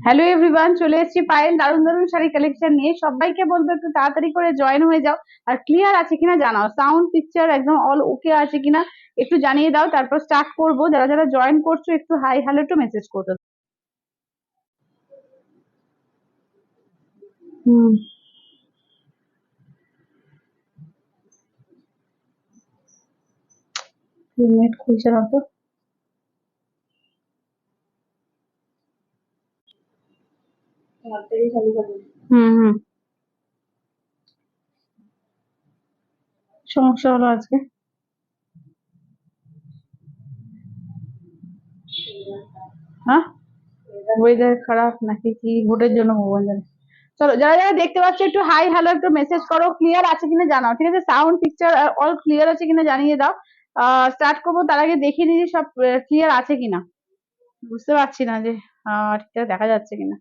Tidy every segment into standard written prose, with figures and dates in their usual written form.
Hello everyone, চলে এসেছি পায়েল দারুন দারুন শাড়ি কালেকশন নিয়ে। সবাইকে বলবো একটু তাড়াতাড়ি করে জয়েন হয়ে যাও, আর ক্লিয়ার আছে কিনা জানাও, সাউন্ড পিকচার একদম অল ওকে আছে কিনা একটু জানিয়ে দাও, তারপর স্টার্ট করবো। যারা যারা জয়েন করছো একটু হাই হ্যালো একটু মেসেজ করতে। হুম, নেট খুলছে না তো। হুম হুম, সমস্যা হলো আজকে। হ্যাঁ, ওয়েদার খারাপ নাকি কি ভোটের জন্য ভগবান জানে। চলো, যারা যারা দেখতে পাচ্ছ একটু হাই হ্যালো একটু মেসেজ করো, ক্লিয়ার আছে কিনা জানাও, ঠিক আছে? সাউন্ড পিকচার অল ক্লিয়ার আছে কিনা জানিয়ে দাও। স্টার্ট করবো তার আগে দেখিয়ে নিই যে সব ক্লিয়ার আছে কিনা। বুঝতে পারছি না যে ঠিকঠাক দেখা যাচ্ছে কিনা।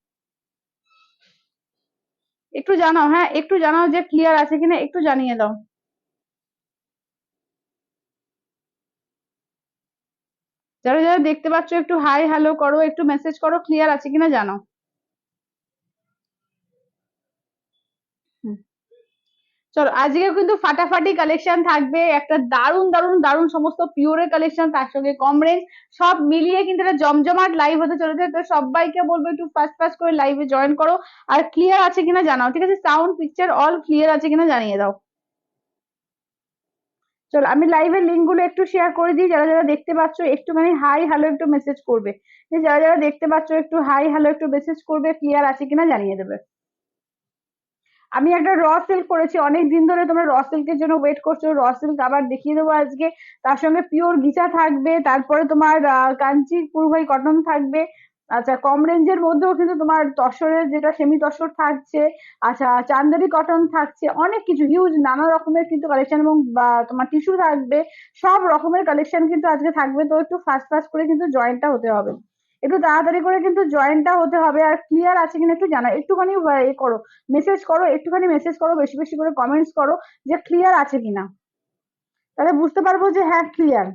একটু জানাও, হ্যাঁ একটু জানাও যে ক্লিয়ার আছে কিনা, একটু জানিয়ে দাও। যারা যারা দেখতে পাচ্ছ একটু হাই হ্যালো করো, একটু মেসেজ করো, ক্লিয়ার আছে কিনা জানাও। হুম। চলো, আজকে কিন্তু ফাটাফাটি কালেকশন থাকবে, একটা দারুন দারুন দারুন সমস্ত পিওরের কালেকশন, তার সঙ্গে কম রেঞ্জ সব মিলিয়ে কিন্তু একটা জমজমাট লাইভ হতে চলেছে। তো সবাইকে বলবো একটু ফাস্ট ফাস্ট করে লাইভে জয়েন করো, আর ক্লিয়ার আছে কিনা জানাও, ঠিক আছে? সাউন্ড পিকচার অল ক্লিয়ার আছে কিনা জানিয়ে দাও। চলো, আমি লাইভের লিঙ্ক গুলো একটু শেয়ার করে দিই। যারা যারা দেখতে পাচ্ছ একটুখানি হাই হ্যালো একটু মেসেজ করবে, যে যারা যারা দেখতে পাচ্ছ একটু হাই হ্যালো একটু মেসেজ করবে, ক্লিয়ার আছে কিনা জানিয়ে দেবে। আমি একটা র সিল্ক করেছি, অনেক দিন ধরে তোমরা র সিল্কের জন্য ওয়েট করছো। র সিল্ক আবার দেখিয়ে দেবো আজকে। তার সঙ্গে পিওর গিচা থাকবে, তারপরে তোমার কাঞ্চি পুরভাই কটন থাকবে। আচ্ছা, কম রেঞ্জের মধ্যেও কিন্তু তোমার তসরের যেটা সেমি তসর থাকছে। আচ্ছা, চান্দেরি কটন থাকছে, অনেক কিছু হিউজ নানা রকমের কিন্তু কালেকশন, এবং তোমার টিস্যু থাকবে। সব রকমের কালেকশন কিন্তু আজকে থাকবে। তো একটু ফাস্ট ফাস্ট করে কিন্তু জয়েন্টটা হতে হবে, একটু তাড়াতাড়ি করে কিন্তু জয়েন্টটা হতে হবে। আর ক্লিয়ার আছে কিনা একটু জানাও, একটুখানি এ করো, মেসেজ করো, একটুখানি মেসেজ করো, বেশি বেশি করে কমেন্টস করো যে ক্লিয়ার আছে কিনা, তাহলে বুঝতে পারবো যে হ্যাঁ ক্লিয়ার।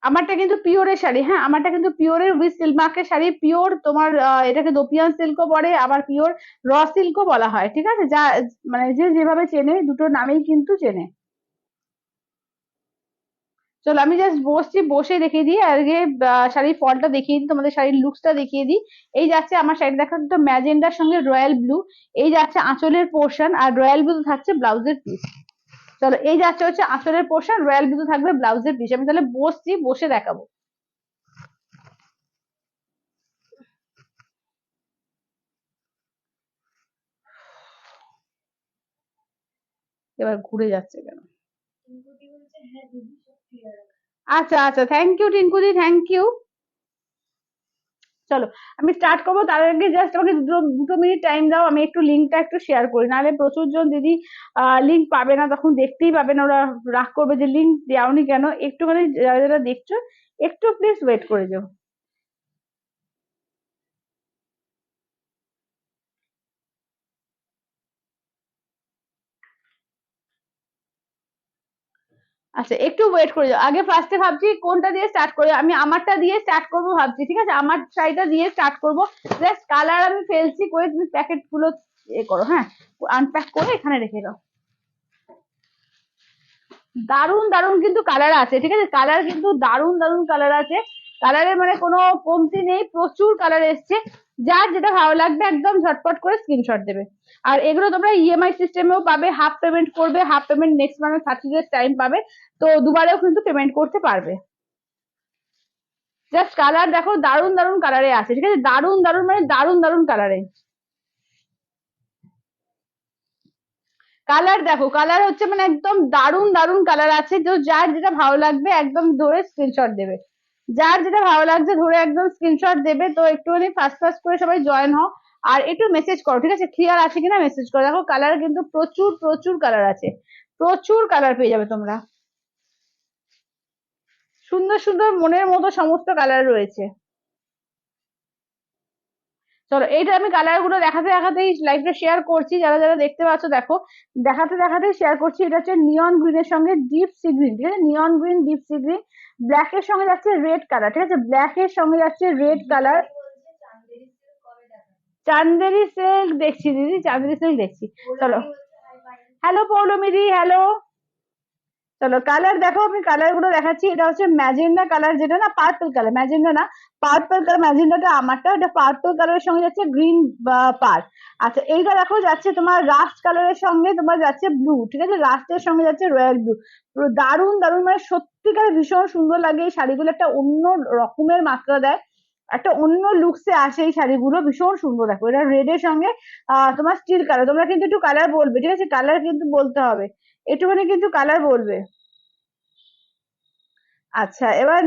আমারটা কিন্তু পিওরের শাড়ি, হ্যাঁ আমারটা কিন্তু পিওরের উইথ সিল্ক মার্কের শাড়ি, পিওর তোমার এটাকে দোপিয়ান সিল্কও বলে, আবার পিওর র সিল্কও বলা হয়, ঠিক আছে? যা মানে যে যেভাবে চেনে, দুটো নামেই কিন্তু চেনে। চলো, আমি জাস্ট বসছি, বসে দেখিয়ে দিই আগে। শাড়ির ফলটা দেখিয়ে দিই, তোমাদের শাড়ির লুকসটা দেখিয়ে দিই। এই যাচ্ছে আমার শাড়ি, দেখো তো ম্যাজেন্ডার সঙ্গে রয়্যাল ব্লু। এই যাচ্ছে আঁচলের পোর্শন, আর রয়্যাল ব্লু থাকছে ব্লাউজের পিস। চলো, এই যাচ্ছে হচ্ছে আঁচলের পোর্শন, রয়্যাল ব্লু থাকবে ব্লাউজের পিস। আমি তাহলে বসছি, বসে দেখাবো। এবার ঘুরে যাচ্ছে কেন? আচ্ছা আচ্ছা, থ্যাংক ইউ টিঙ্কুদি, থ্যাংক ইউ। চলো, আমি স্টার্ট করবো। তার আগে জাস্ট আমাকে দুটো দুটো মিনিট টাইম দাও, আমি একটু লিঙ্কটা একটু শেয়ার করি, নাহলে প্রচুর জন দিদি লিঙ্ক পাবে না, তখন দেখতেই পাবে না, ওরা রাগ করবে যে লিঙ্ক দেওনি কেন। একটুখানি যারা যারা দেখছো একটু প্লিজ ওয়েট করে যাও। আচ্ছা, একটু ওয়েট করে যাও। আগে ফার্স্টে ভাবছি কোনটা দিয়ে স্টার্ট করি, আমি আমারটা দিয়ে স্টার্ট করবো ভাবছি, ঠিক আছে? আমার শাড়িটা দিয়ে স্টার্ট করবো। জাস্ট কালার আমি ফেলছি করে, তুমি প্যাকেট গুলো এ করো, হ্যাঁ আনপ্যাক করে এখানে রেখে দাও। দারুন দারুন কিন্তু কালার আছে, ঠিক আছে? কালার কিন্তু দারুন দারুন কালার আছে, কালারের মানে কোনো কমতি নেই, প্রচুর কালার এসছে। যার যেটা ভালো লাগবে একদম ঝটপট করে স্ক্রিনশট দেবে। আর এগুলো তোমরা ইএমআই সিস্টেমেও পাবে, হাফ পেমেন্ট করবে, হাফ পেমেন্ট নেক্সট মানে 30 ডেজ টাইম পাবে। তো দুবারেও কিন্তু পেমেন্ট করতে পারবে। জাস্ট কালার দেখো, দারুন দারুন কালারে আছে, ঠিক আছে? দারুন দারুন মানে দারুন দারুন কালারে। কালার দেখো, কালার হচ্ছে মানে একদম দারুন দারুন কালার আছে। তো যার যেটা ভালো লাগবে একদম ধরে স্ক্রিনশট দেবে, যার যেটা ভালো লাগছে ধরে একদম স্ক্রিনশট দেবে। তো একটুখানি ফাস্ট ফাস্ট করে সবাই জয়েন হও, আর একটু মেসেজ করো, ঠিক আছে? ক্লিয়ার আছে কিনা মেসেজ করো। দেখো কালার কিন্তু প্রচুর প্রচুর কালার আছে, প্রচুর কালার পেয়ে যাবে তোমরা। সুন্দর সুন্দর মনের মতো সমস্ত কালার রয়েছে। চলো এইটা আমি কালার গুলো দেখাতে দেখাতেই লাইভটা শেয়ার করছি, যারা যারা দেখতে পাচ্ছ দেখো, দেখাতে দেখাতেই শেয়ার করছি। এটা হচ্ছে নিয়ন গ্রিনের সঙ্গে ডিপ সি গ্রিন, ঠিক আছে, নিয়ন green deep sea green, black এর সঙ্গে যাচ্ছে রেড কালার, ঠিক আছে, ব্ল্যাক এর সঙ্গে যাচ্ছে রেড কালার। চান্দেরি সিল্ক দেখছি দিদি, চান্দেরি সিল্ক দেখছি। চলো, হ্যালো পৌলমিদি, হ্যালো। চলো কালার দেখো, আমি কালার গুলো দেখাচ্ছি। এটা হচ্ছে ম্যাজেন্ডা কালার, যেটা না পার্পল কালার, ম্যাজেন্ডা না পার্পল কালার, ম্যাজেন্ডাটা আমারটা, এটা পার্পল কালারের সঙ্গে যাচ্ছে গ্রিন পার। আচ্ছা এইটা দেখো যাচ্ছে তোমার রাস্ট কালারের সঙ্গে তোমার যাচ্ছে ব্লু, ঠিক আছে, রাস্টের সঙ্গে যাচ্ছে রয়্যাল ব্লু। পুরো দারুণ দারুণ, মানে সত্যিকারে ভীষণ সুন্দর লাগে এই শাড়িগুলো, একটা অন্য রকমের মাত্রা দেয়, একটা অন্য লুকসে আসে এই শাড়িগুলো, ভীষণ সুন্দর। দেখো এটা রেড এর সঙ্গে তোমার স্টিল কালার, তোমরা কিন্তু একটু কালার বলবে, ঠিক আছে, কালার কিন্তু বলতে হবে, একটুখানি কিন্তু কালার বলবে। আচ্ছা এবার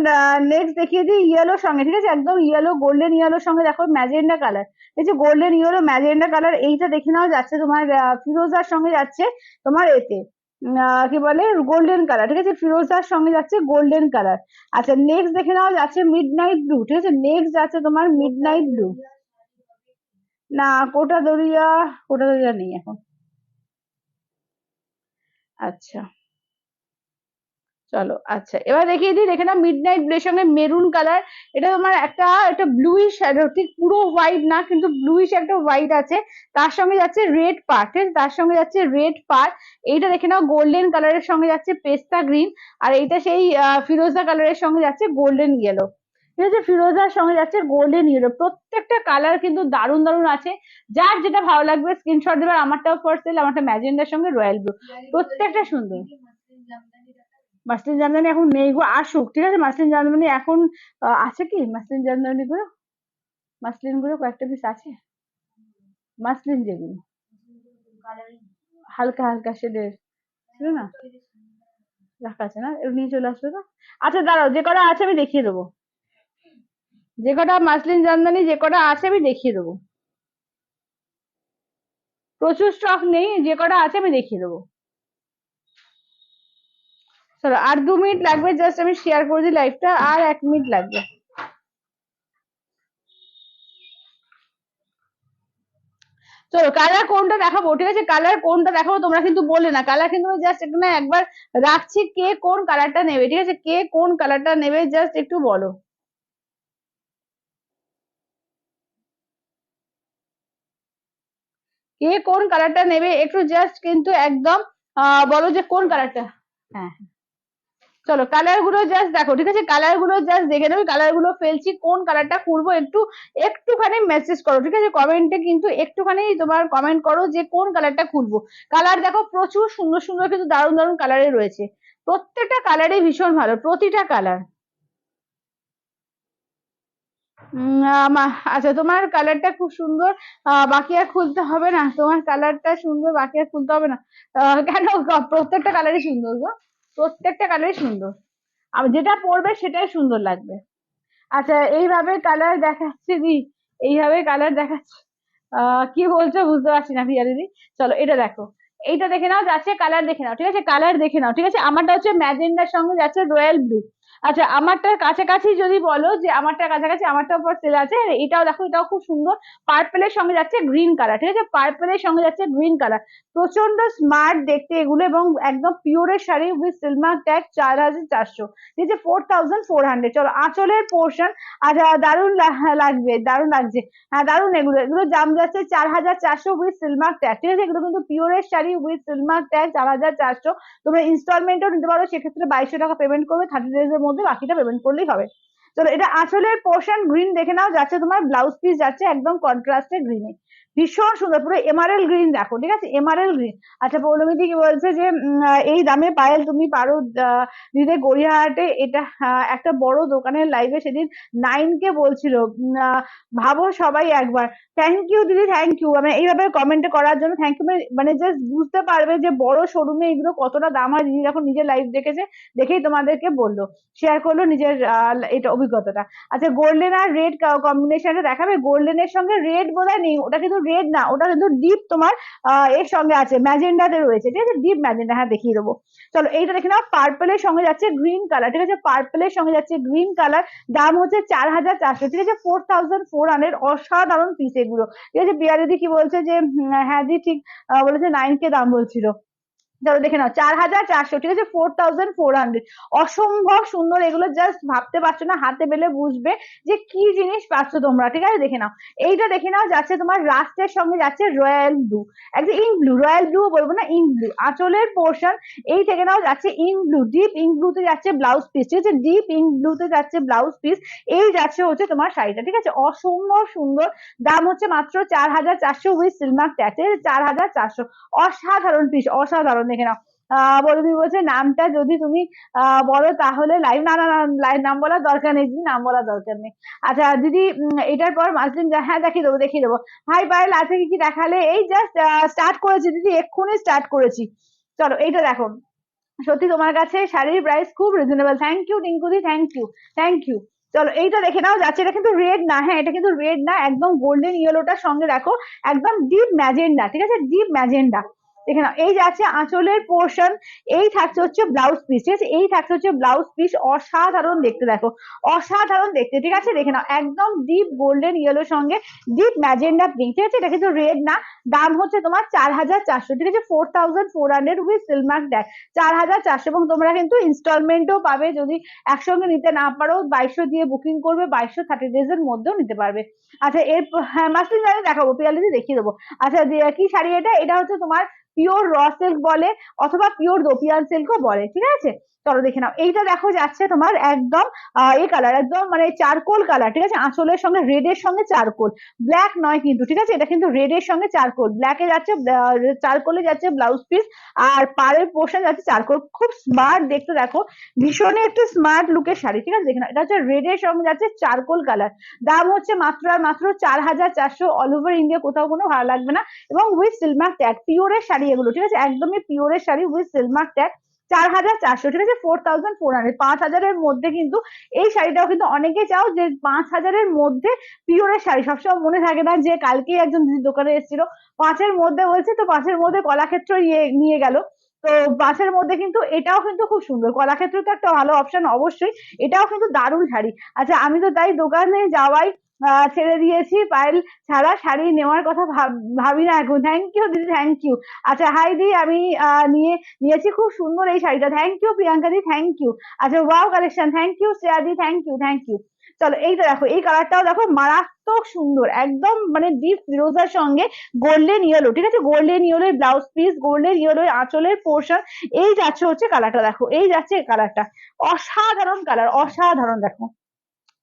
নেক্সট দেখিয়ে দিই ইয়েলোর সঙ্গে, ঠিক আছে, একদম ইয়েলো গোল্ডেন ইয়েলোর সঙ্গে দেখো ম্যাজেন্ডা কালার, এই যে গোল্ডেন ইয়েলো ম্যাজেন্ডা কালার, এইটা দেখে নাও যাচ্ছে তোমার ফিরোজার সঙ্গে যাচ্ছে তোমার এতে কি বলে গোল্ডেন কালার, ঠিক আছে, ফিরোজার সঙ্গে যাচ্ছে গোল্ডেন কালার। আচ্ছা নেক্সট দেখে নাও যাচ্ছে মিড নাইট ব্লু, ঠিক আছে, নেক্সট যাচ্ছে তোমার মিড নাইট ব্লু। না কোটা দরিয়া নেই এখন। আচ্ছা চলো, আচ্ছা এবার দেখিয়ে দিই, দেখে না মিড নাইট ব্লুর সঙ্গে মেরুন কালার, এটা তোমার একটা ব্লুইশ, ঠিক পুরো হোয়াইট না কিন্তু ব্লুইশ একটা হোয়াইট আছে, তার সঙ্গে যাচ্ছে রেড পার, ঠিক আছে, তার সঙ্গে যাচ্ছে রেড পার। এইটা দেখে নাও গোল্ডেন কালারের সঙ্গে যাচ্ছে পেস্তা গ্রিন, আর এইটা সেই ফিরোজা কালারের সঙ্গে যাচ্ছে গোল্ডেন ইয়েলো, ঠিক আছে, ফিরোজার সঙ্গে যাচ্ছে গোল্ডেন ইয়েলো। প্রত্যেকটা কালার কিন্তু দারুণ দারুণ আছে, যার যেটা ভালো লাগবে স্ক্রিনশট দেবে। আমারটাও ফার্স্ট সেল, আমারটা ম্যাজেন্ডার সঙ্গে রয়্যাল ব্লু, প্রত্যেকটা সুন্দর। মাসলিন জামদানি এখন নেই গো, আসুক, ঠিক আছে, মাসলিন জামদানি এখন আছে কি, মাসলিন জামদানি গুলো, মাসলিন গুলো কয়েকটা পিস আছে, মাসলিন যেগুলো হালকা হালকা শেডের ছিল না, রাখা আছে না, এগুলো নিয়ে চলে আসবে না। আচ্ছা দাঁড়াও, যে কটা আছে আমি দেখিয়ে দেবো, যে কটা মাসলিন জামদানি যে কটা আছে আমি দেখিয়ে দেবো, প্রচুর স্টক নেই, যে কটা আছে আমি দেখিয়ে দেবো। চলো আর 2 মিনিট লাগবে, জাস্ট আমি শেয়ার করে দিই লাইভটা, আর 1 মিনিট লাগবে। চলো কালার কোনটা দেখাবো, ঠিক আছে, কালার কোনটা দেখাবো তোমরা কিন্তু বললে না, কালার কিন্তু জাস্ট একটু না একবার রাখছি, কে কোন কালারটা নেবে, ঠিক আছে, কে কোন কালারটা নেবে জাস্ট একটু বলো, কে কোন কালারটা নেবে একটু জাস্ট কিন্তু একদম বলো যে কোন কালারটা। হ্যাঁ চলো কালার গুলো জাস্ট দেখো, ঠিক আছে, কালার গুলো জাস্ট দেখে নেবে, কালার গুলো ফেলছি, কোন কালারটা করবো একটু একটুখানি মেসেজ করো, ঠিক আছে, কমেন্টে কিন্তু একটুখানি তোমার কমেন্ট করো যে কোন কালারটা খুলবো। কালার দেখো প্রচুর সুন্দর সুন্দর কিন্তু দারুণ দারুণ কালারে রয়েছে, প্রত্যেকটা কালারই ভীষণ ভালো, প্রতিটা কালার। আচ্ছা তোমার কালারটা খুব সুন্দর, বাকি আর খুলতে হবে না, তোমার কালারটা সুন্দর, বাকি আর খুলতে হবে না। কেন, প্রত্যেকটা কালারই সুন্দর গো, প্রত্যেকটা কালারই সুন্দর, আর যেটা পরবে সেটাই সুন্দর লাগবে। আচ্ছা এইভাবে কালার দেখাচ্ছি দি, এইভাবে কালার দেখাচ্ছি, কি বলছো বুঝতে পারছি না প্রিয়া দিদি। চলো এটা দেখো, এইটা দেখে নাও যাচ্ছে, কালার দেখে নাও, ঠিক আছে, কালার দেখে নাও, ঠিক আছে, আমারটা হচ্ছে ম্যাজেন্ডার সঙ্গে যাচ্ছে রয়্যাল ব্লু। আচ্ছা আমারটার কাছাকাছি যদি বলো যে আমারটার কাছাকাছি, আমারটা উপর সেল আছে, এটাও দেখো, এটাও খুব সুন্দর, পার্পেলের সঙ্গে যাচ্ছে গ্রিন কালার, ঠিক আছে, পার্পেলের সঙ্গে যাচ্ছে গ্রিন কালার, প্রচন্ড স্মার্ট দেখতে এগুলো, এবং একদম পিওরের শাড়ি উইথ সিলমার্ক ট্যাগ, 4,400, ঠিক আছে, 4,400। চলো আঁচলের পোর্শন, আচ্ছা দারুণ লাগবে, দারুণ লাগছে, হ্যাঁ দারুণ, এগুলো এগুলো দাম যাচ্ছে 4,400 উইথ সিলমার্ক ট্যাগ, ঠিক আছে, এগুলো কিন্তু পিওরের শাড়ি উইথ সিলমার্ক ট্যাগ, 4,400। তোমরা ইনস্টলমেন্টও নিতে পারো, সেক্ষেত্রে 2,200 টাকা পেমেন্ট করবে, 30 days এর মধ্যে বাকিটা পেমেন্ট করলেই হবে। চলো এটা আঁচলের পোর্শন গ্রিন দেখে নাও, যাচ্ছে তোমার ব্লাউজ পিস যাচ্ছে একদম কন্ট্রাস্টে গ্রিনে, ভীষণ সুন্দর, পুরো এমারেল গ্রিন দেখো, ঠিক আছে, এমারেল গ্রিন। আচ্ছা পৌলমিদি কি বলছে যে এই দামে পায়েল তুমি পারো দিতে গড়িয়াহাটে, এটা একটা বড় দোকানের লাইভে সেদিন 9K বলছিল, ভাবো সবাই একবার। থ্যাংক ইউ দিদি, থ্যাংক ইউ, মানে এইভাবে কমেন্ট করার জন্য থ্যাংক ইউ, মানে জাস্ট বুঝতে পারবে যে বড় শোরুমে এগুলো কতটা দাম হয়, দিদি যখন নিজে লাইভ দেখেছে, দেখেই তোমাদেরকে বললো, শেয়ার করলো নিজের এটা অভিজ্ঞতাটা। আচ্ছা গোল্ডেন আর রেড কম্বিনেশনটা দেখাবে, গোল্ডেনের সঙ্গে রেড বোধহয় নেই, ওটা কিন্তু রেড না, ওটা কিন্তু ডিপ তোমার এর সঙ্গে আছে, ম্যাজেন্ডাতে রয়েছে, ঠিক আছে, ডিপ ম্যাজেন্ডা, হ্যাঁ দেখিয়ে দেবো। চলো এইটা দেখে নাও, পার্পলের সঙ্গে যাচ্ছে গ্রিন কালার, ঠিক আছে, পার্পলের সঙ্গে যাচ্ছে গ্রিন কালার, দাম হচ্ছে 4400, ঠিক আছে, 4400, অসাধারণ পিস এগুলো, ঠিক আছে। বিয়া দিদি কি বলছে যে হ্যাঁ দি ঠিক বলেছে 9K দাম বলছিল। চলো দেখে নাও, 4400, ঠিক আছে, 4400, অসম্ভব সুন্দর এগুলো, জাস্ট ভাবতে পারছো না, হাতে পেলে বুঝবে যে কি জিনিস পাচ্ছ তোমরা, ঠিক আছে। দেখে নাও, এইটা দেখে নাও, যাচ্ছে তোমার রাস্টের সঙ্গে যাচ্ছে রয়্যাল ব্লু, একদম ইঙ্ক ব্লু, রয়্যাল ব্লু বলবো না, ইঙ্ক ব্লু আঁচলের পোর্শন, এই থেকে নাও যাচ্ছে ইঙ্ক ব্লু, ডিপ ইঙ্ক ব্লুতে যাচ্ছে ব্লাউজ পিস, ঠিক আছে, ডিপ ইঙ্ক ব্লুতে যাচ্ছে ব্লাউজ পিস, এই যাচ্ছে হচ্ছে তোমার শাড়িটা, ঠিক আছে, অসম্ভব সুন্দর, দাম হচ্ছে মাত্র 4400 উইথ সিলমার্ক ট্যাগ, 4400, অসাধারণ পিস, অসাধারণ। দেখে নাও, বৌদি বলছে নামটা যদি তুমি বলো তাহলে লাইভ, না না না, লাইভ নাম বলার দরকার নেই দিদি, নাম বলার দরকার নেই। আচ্ছা দিদি, এটার পর মাসলিম, হ্যাঁ দেখিয়ে দেবো দেখিয়ে দেবো। হাই পায়েল, আছে কি কি দেখালে? এই জাস্ট স্টার্ট করেছি দিদি, এক্ষুনি স্টার্ট করেছি। চলো এইটা দেখো, সত্যি তোমার কাছে শাড়ির প্রাইস খুব রিজনেবল, থ্যাংক ইউ টিঙ্কুদি, থ্যাংক ইউ, থ্যাংক ইউ। চলো এইটা দেখে নাও, যাচ্ছে, এটা কিন্তু রেড না, হ্যাঁ এটা কিন্তু রেড না, একদম গোল্ডেন ইয়েলোটার সঙ্গে দেখো, একদম ডিপ ম্যাজেন্ডা, ঠিক আছে, ডিপ ম্যাজেন্ডা। দেখে নাও, এই যাচ্ছে আঁচলের পোর্শন, এই থাকছে হচ্ছে ব্লাউজ পিস, ঠিক আছে, এই থাকছে হচ্ছে ব্লাউজ পিস, অসাধারণ দেখতে, দেখো অসাধারণ দেখতে, ঠিক আছে। দেখে নাও, একদম ডিপ গোল্ডেন ইয়েলোর সঙ্গে ডিপ ম্যাজেন্ডা পিঙ্ক, ঠিক আছে, এটা কিন্তু রেড না, দাম হচ্ছে তোমার 4400, ঠিক আছে, 4400 উইথ সিলমার্ক ট্যাগ, 4400, এবং তোমরা কিন্তু ইনস্টলমেন্টও পাবে, যদি একসঙ্গে নিতে না পারো 2200 দিয়ে বুকিং করবে, 2200 30 days এর মধ্যেও নিতে পারবে। আচ্ছা এর, হ্যাঁ মাসলিম জানি দেখাবো, পিয়ালিদি দেখিয়ে দেবো। আচ্ছা কি শাড়ি এটা? এটা হচ্ছে তোমার পিওর র সিল্ক বলে, অথবা পিওর দোপিয়ান সিল্কও বলে, ঠিক আছে। চলো দেখে নাও, এইটা দেখো যাচ্ছে তোমার একদম এই কালার, একদম মানে চারকোল কালার, ঠিক আছে, আঁচলের সঙ্গে রেড এর সঙ্গে চারকোল, ব্ল্যাক নয় কিন্তু, ঠিক আছে, এটা কিন্তু রেড এর সঙ্গে চারকোল, ব্ল্যাকে যাচ্ছে, চারকোলে যাচ্ছে ব্লাউজ পিস, আর পাড়ের পোর্শন যাচ্ছে চারকোল, খুব স্মার্ট দেখতে, দেখো ভীষণই একটু স্মার্ট লুকের শাড়ি, ঠিক আছে। দেখে নাও, এটা হচ্ছে রেড এর সঙ্গে যাচ্ছে চারকোল কালার, দাম হচ্ছে মাত্র আর মাত্র 4400, অল ওভার ইন্ডিয়া কোথাও কোনো ভালো লাগবে না, এবং উইথ সিলমার্ক ট্যাগ, পিওরের শাড়ি এগুলো, ঠিক আছে, একদমই পিওরের শাড়ি উইথ সিলমার্ক ট্যাগ, 4400, ঠিক আছে, 4400, 5000-এর মধ্যে কিন্তু এই শাড়িটাও কিন্তু অনেকে চাও যে 5000-এর মধ্যে পিওরের শাড়ি, সবসময় মনে থাকে না যে কালকেই একজন দিদির দোকানে এসেছিল 5-এর মধ্যে বলছে, তো 5-এর মধ্যে কলাক্ষেত্র নিয়ে গেল, তো 5-এর মধ্যে কিন্তু এটাও কিন্তু খুব সুন্দর, কলাক্ষেত্র তো একটা ভালো অপশন অবশ্যই, এটাও কিন্তু দারুণ শাড়ি। আচ্ছা আমি তো তাই দোকানে যাওয়াই ছেড়ে দিয়েছি, পায়েল ছাড়া শাড়ি নেওয়ার কথা ভাবি না এখন, থ্যাংক ইউ দিদি, থ্যাংক ইউ। আচ্ছা হাই দি, আমি নিয়েছি, খুব সুন্দর এই শাড়িটা, থ্যাংক ইউ প্রিয়াঙ্কা দি, থ্যাংক ইউ। আচ্ছা wow collection, thank you Shreya দি, থ্যাংক ইউ, থ্যাংক ইউ। চলো এইটা দেখো, এই কালারটাও দেখো মারাত্মক সুন্দর, একদম মানে ডিপ ফিরোজার সঙ্গে গোল্ডেন ইয়েলো, ঠিক আছে, golden yellow blouse piece, golden yellow আঁচলের পোর্শন, এই যাচ্ছে হচ্ছে কালারটা, দেখো এই যাচ্ছে কালারটা, অসাধারণ কালার, অসাধারণ, দেখো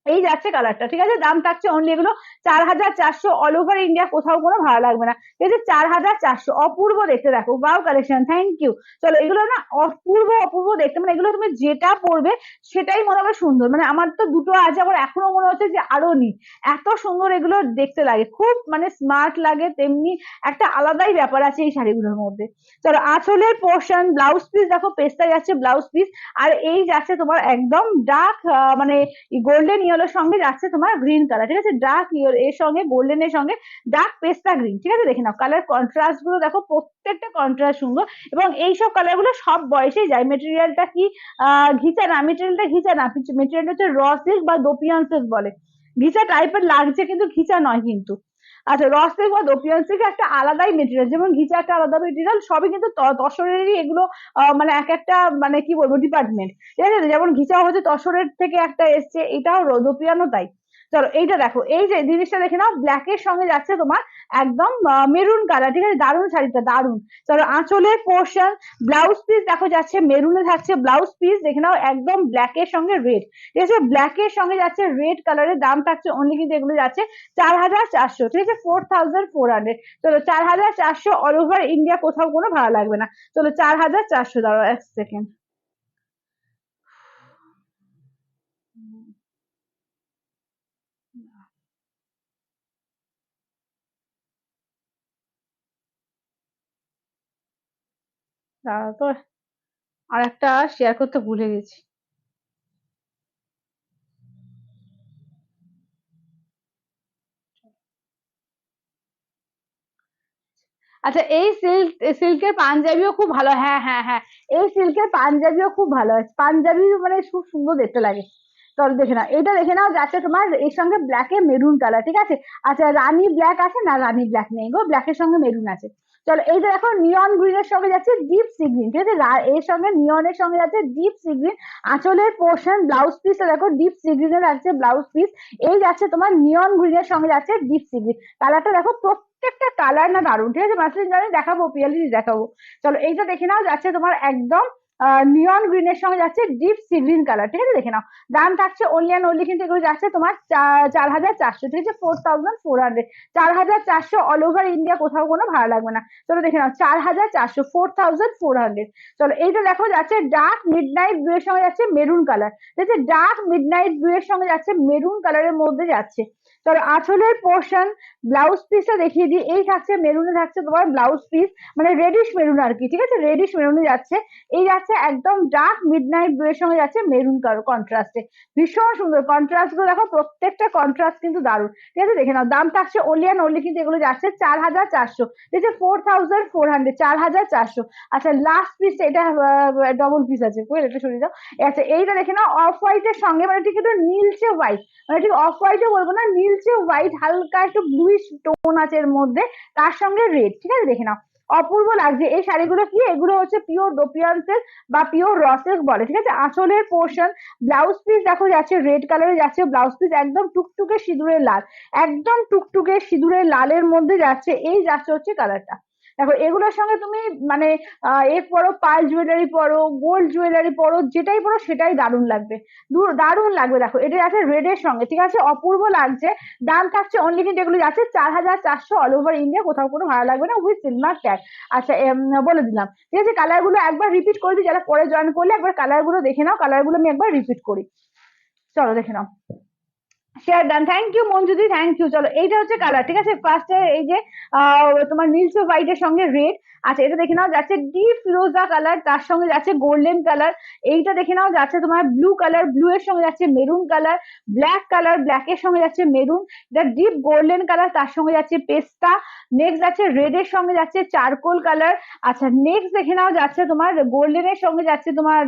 এই যাচ্ছে কালারটা, ঠিক আছে, দাম থাকছে অনলি এগুলো 4400, অল ওভার ইন্ডিয়া কোথাও কোনো ভালো লাগবে না, ঠিক আছে, 4400, অপূর্ব দেখতে, দেখো ওয়াও কালেকশন, থ্যাংক ইউ। চলো এগুলো না অপূর্ব অপূর্ব দেখতে, মানে এগুলো তুমি যেটা পরবে সেটাই মনে হবে সুন্দর, মানে আমার তো দুটো আছে, আমার এখনো মনে হচ্ছে যে আরো নি, এত সুন্দর এগুলো দেখতে লাগে, খুব মানে স্মার্ট লাগে, তেমনি একটা আলাদাই ব্যাপার আছে এই শাড়িগুলোর মধ্যে। চলো আঁচলের পোর্শন, ব্লাউজ পিস দেখো, পেস্তা যাচ্ছে ব্লাউজ পিস, আর এই যাচ্ছে তোমার একদম ডার্ক মানে গোল্ডেন ইয়েলোর সঙ্গে যাচ্ছে তোমার গ্রিন কালার, ঠিক আছে, ডার্ক ইয়েলো এর সঙ্গে গোল্ডেন এর সঙ্গে ডার্ক পেস্তা গ্রিন, ঠিক আছে, দেখে নাও কালার কন্ট্রাস্ট গুলো দেখো, প্রত্যেকটা কন্ট্রাস্ট সুন্দর, এবং এইসব কালার গুলো সব বয়সেই যায়, মেটেরিয়ালটা কি ঘিচা না, মেটেরিয়ালটা ঘিচা না, মেটেরিয়ালটা হচ্ছে র সিল্ক বা দোপিয়ান সিল্ক বলে, ঘিচা টাইপের লাগছে কিন্তু ঘিচা নয় কিন্তু। আচ্ছা র সিল্ক বা দোপিয়ান সিল্ক একটা আলাদাই মেটেরিয়াল, যেমন ঘিচা একটা আলাদা মেটেরিয়াল, সবই কিন্তু তসরেরই এগুলো, মানে এক একটা মানে কি বলবো ডিপার্টমেন্ট, ঠিক আছে, যেমন ঘিচাও হচ্ছে তসরের থেকে একটা এসছে, এটাও রোদোপিয়ানো তাই। চলো এইটা দেখো, এই যে জিনিসটা দেখে নাও, ব্ল্যাক এর সঙ্গে যাচ্ছে তোমার একদম মেরুন কালার, ঠিক আছে, দারুণ শাড়িটা দারুণ। চলো আঁচলের পোর্শন, ব্লাউজ পিস দেখো যাচ্ছে মেরুনে থাকছে ব্লাউজ পিস, দেখে নাও একদম ব্ল্যাক এর সঙ্গে রেড, ঠিক আছে, ব্ল্যাক এর সঙ্গে যাচ্ছে রেড কালারের, দাম থাকছে অনলি কিন্তু এগুলো যাচ্ছে 4400, ঠিক আছে, 4400। চলো 4400, অল ওভার ইন্ডিয়া কোথাও কোনো ভাড়া লাগবে না। চলো 4400, দাঁড়াও এক সেকেন্ড, দাঁড়াও তো, আর একটা শেয়ার করতে ভুলে গেছি। আচ্ছা এই সিল্কের পাঞ্জাবিও খুব ভালো, হ্যাঁ হ্যাঁ হ্যাঁ, এই সিল্কের পাঞ্জাবিও খুব ভালো আছে, পাঞ্জাবি মানে খুব সুন্দর দেখতে লাগে। চলো দেখে নাও, এটা দেখে নাও যাচ্ছে তোমার এর সঙ্গে ব্ল্যাকে মেরুন কালার, ঠিক আছে। আচ্ছা রানী ব্ল্যাক আছে না, রানী ব্ল্যাক নেই গো, ব্ল্যাকের সঙ্গে মেরুন আছে। চলো এইটা দেখো নিয়ন গ্রিনের সঙ্গে যাচ্ছে ডিপ সি গ্রিন, ঠিক আছে, এর সঙ্গে নিয়নের সঙ্গে যাচ্ছে ডিপ সি গ্রিন। আঁচলের পোর্শন ব্লাউজ পিসটা দেখো ডিপ সি গ্রিনের আছে ব্লাউজ পিস। এই যাচ্ছে তোমার নিয়ন গ্রিনের সঙ্গে যাচ্ছে ডিপ সি গ্রিন। কালারটা দেখো প্রত্যেকটা কালার না দারুন, ঠিক আছে। মাসলিন জানি দেখাবো, পিএলডি দেখাবো। চলো এইটা দেখে নাও যাচ্ছে তোমার একদম নিয়ন গ্রিনের সঙ্গে যাচ্ছে ডিপ সি গ্রিন কালার, ঠিক আছে। দেখে নাও দাম থাকছে অনলি অ্যান্ড অনলি কিন্তু এগুলো যাচ্ছে তোমার 4,400, ঠিক আছে, 4,400, 4,400 অল ওভার ইন্ডিয়া, কোথাও কোনো ভাড়া লাগবে না। চলো দেখে নাও 4,400, 4,400। চলো এইটা দেখো যাচ্ছে ডার্ক মিড নাইট ব্লু এর সঙ্গে যাচ্ছে মেরুন কালার, ঠিক আছে, ডার্ক মিড নাইট ব্লু এর সঙ্গে যাচ্ছে মেরুন কালারের মধ্যে যাচ্ছে। চলো আঁচলের পোর্শন ব্লাউজ পিসটা দেখিয়ে দিই, এই থাকছে মেরুনে থাকছে তোমার ব্লাউজ পিস, মানে রেডিশ মেরুন আর কি, ঠিক আছে, রেডিশ মেরুনে যাচ্ছে। এই যাচ্ছে একদম ডার্ক মিড নাইট ব্লু এর সঙ্গে যাচ্ছে মেরুন কালার কন্ট্রাস্টে, ভীষণ সুন্দর কন্ট্রাস্ট গুলো দেখো, প্রত্যেকটা কন্ট্রাস্ট কিন্তু দারুণ, ঠিক আছে। দেখে নাও দাম থাকছে অনলি অ্যান্ড অনলি কিন্তু এগুলো যাচ্ছে 4,400, ঠিক আছে, 4,400, 4,400। আচ্ছা লাস্ট পিস এটা ডবল পিস আছে, কই এটা সরিয়ে দাও। আচ্ছা এইটা দেখে নাও অফ হোয়াইট এর সঙ্গে, মানে ঠিক একটু নীলচে হোয়াইট, মানে ঠিক অফ হোয়াইটও বলবো না, নীলচে হোয়াইট, হালকা একটু ব্লুইশ টোন আছে এর মধ্যে, তার সঙ্গে রেড, ঠিক আছে। দেখে নাও অপূর্ব লাগছে এই শাড়িগুলো, কি এগুলো হচ্ছে পিওর দোপিয়ান্সের বা পিওর রসের বলে, ঠিক আছে। আঁচলের পোর্শন ব্লাউজ পিস দেখো যাচ্ছে রেড কালারে যাচ্ছে ব্লাউজ পিস, একদম টুকটুকে সিঁদুরের লাল, একদম টুকটুকে সিঁদুরের লালের মধ্যে যাচ্ছে, এই যাচ্ছে হচ্ছে কালারটা। দেখো এগুলোর সঙ্গে তুমি মানে এ পরো, পার্ল জুয়েলারি পরো, গোল্ড জুয়েলারি পরো, যেটাই পরো সেটাই দারুণ লাগবে, দারুণ লাগবে। দেখো এটা আছে রেড এর সঙ্গে, ঠিক আছে, অপূর্ব লাগছে। দাম থাকছে অনলি কিন্তু এগুলো যাচ্ছে 4,400 অল ওভার ইন্ডিয়া, কোথাও কোনো ভাড়া লাগবে না, উইথ সিলভার ট্যাগ। আচ্ছা বলে দিলাম, ঠিক আছে। কালার গুলো একবার রিপিট করে দিই, যারা পরে জয়েন করলে একবার কালার গুলো দেখে নাও, কালার গুলো আমি একবার রিপিট করি। চলো দেখে নাও, শেয়ার ডান, থ্যাংক ইউ মঞ্জুদি, থ্যাংক ইউ। চলো এইটা হচ্ছে কালার, ঠিক আছে, ফার্স্টে এই যে তোমার নীলচে হোয়াইটের সঙ্গে রেড। আচ্ছা এটা দেখে নাও যাচ্ছে ডিপ ফিরোজা কালার, তার সঙ্গে যাচ্ছে গোল্ডেন কালার। এইটা দেখে নাও যাচ্ছে তোমার ব্লু কালার, ব্লু এর সঙ্গে যাচ্ছে maroon colour, black colour, black এর সঙ্গে যাচ্ছে মেরুন, এটা ডিপ গোল্ডেন কালার, তার সঙ্গে যাচ্ছে পেস্তা। নেক্সট যাচ্ছে রেড এর সঙ্গে যাচ্ছে চারকোল কালার। আচ্ছা নেক্সট দেখে নাও যাচ্ছে তোমার গোল্ডেন এর সঙ্গে যাচ্ছে তোমার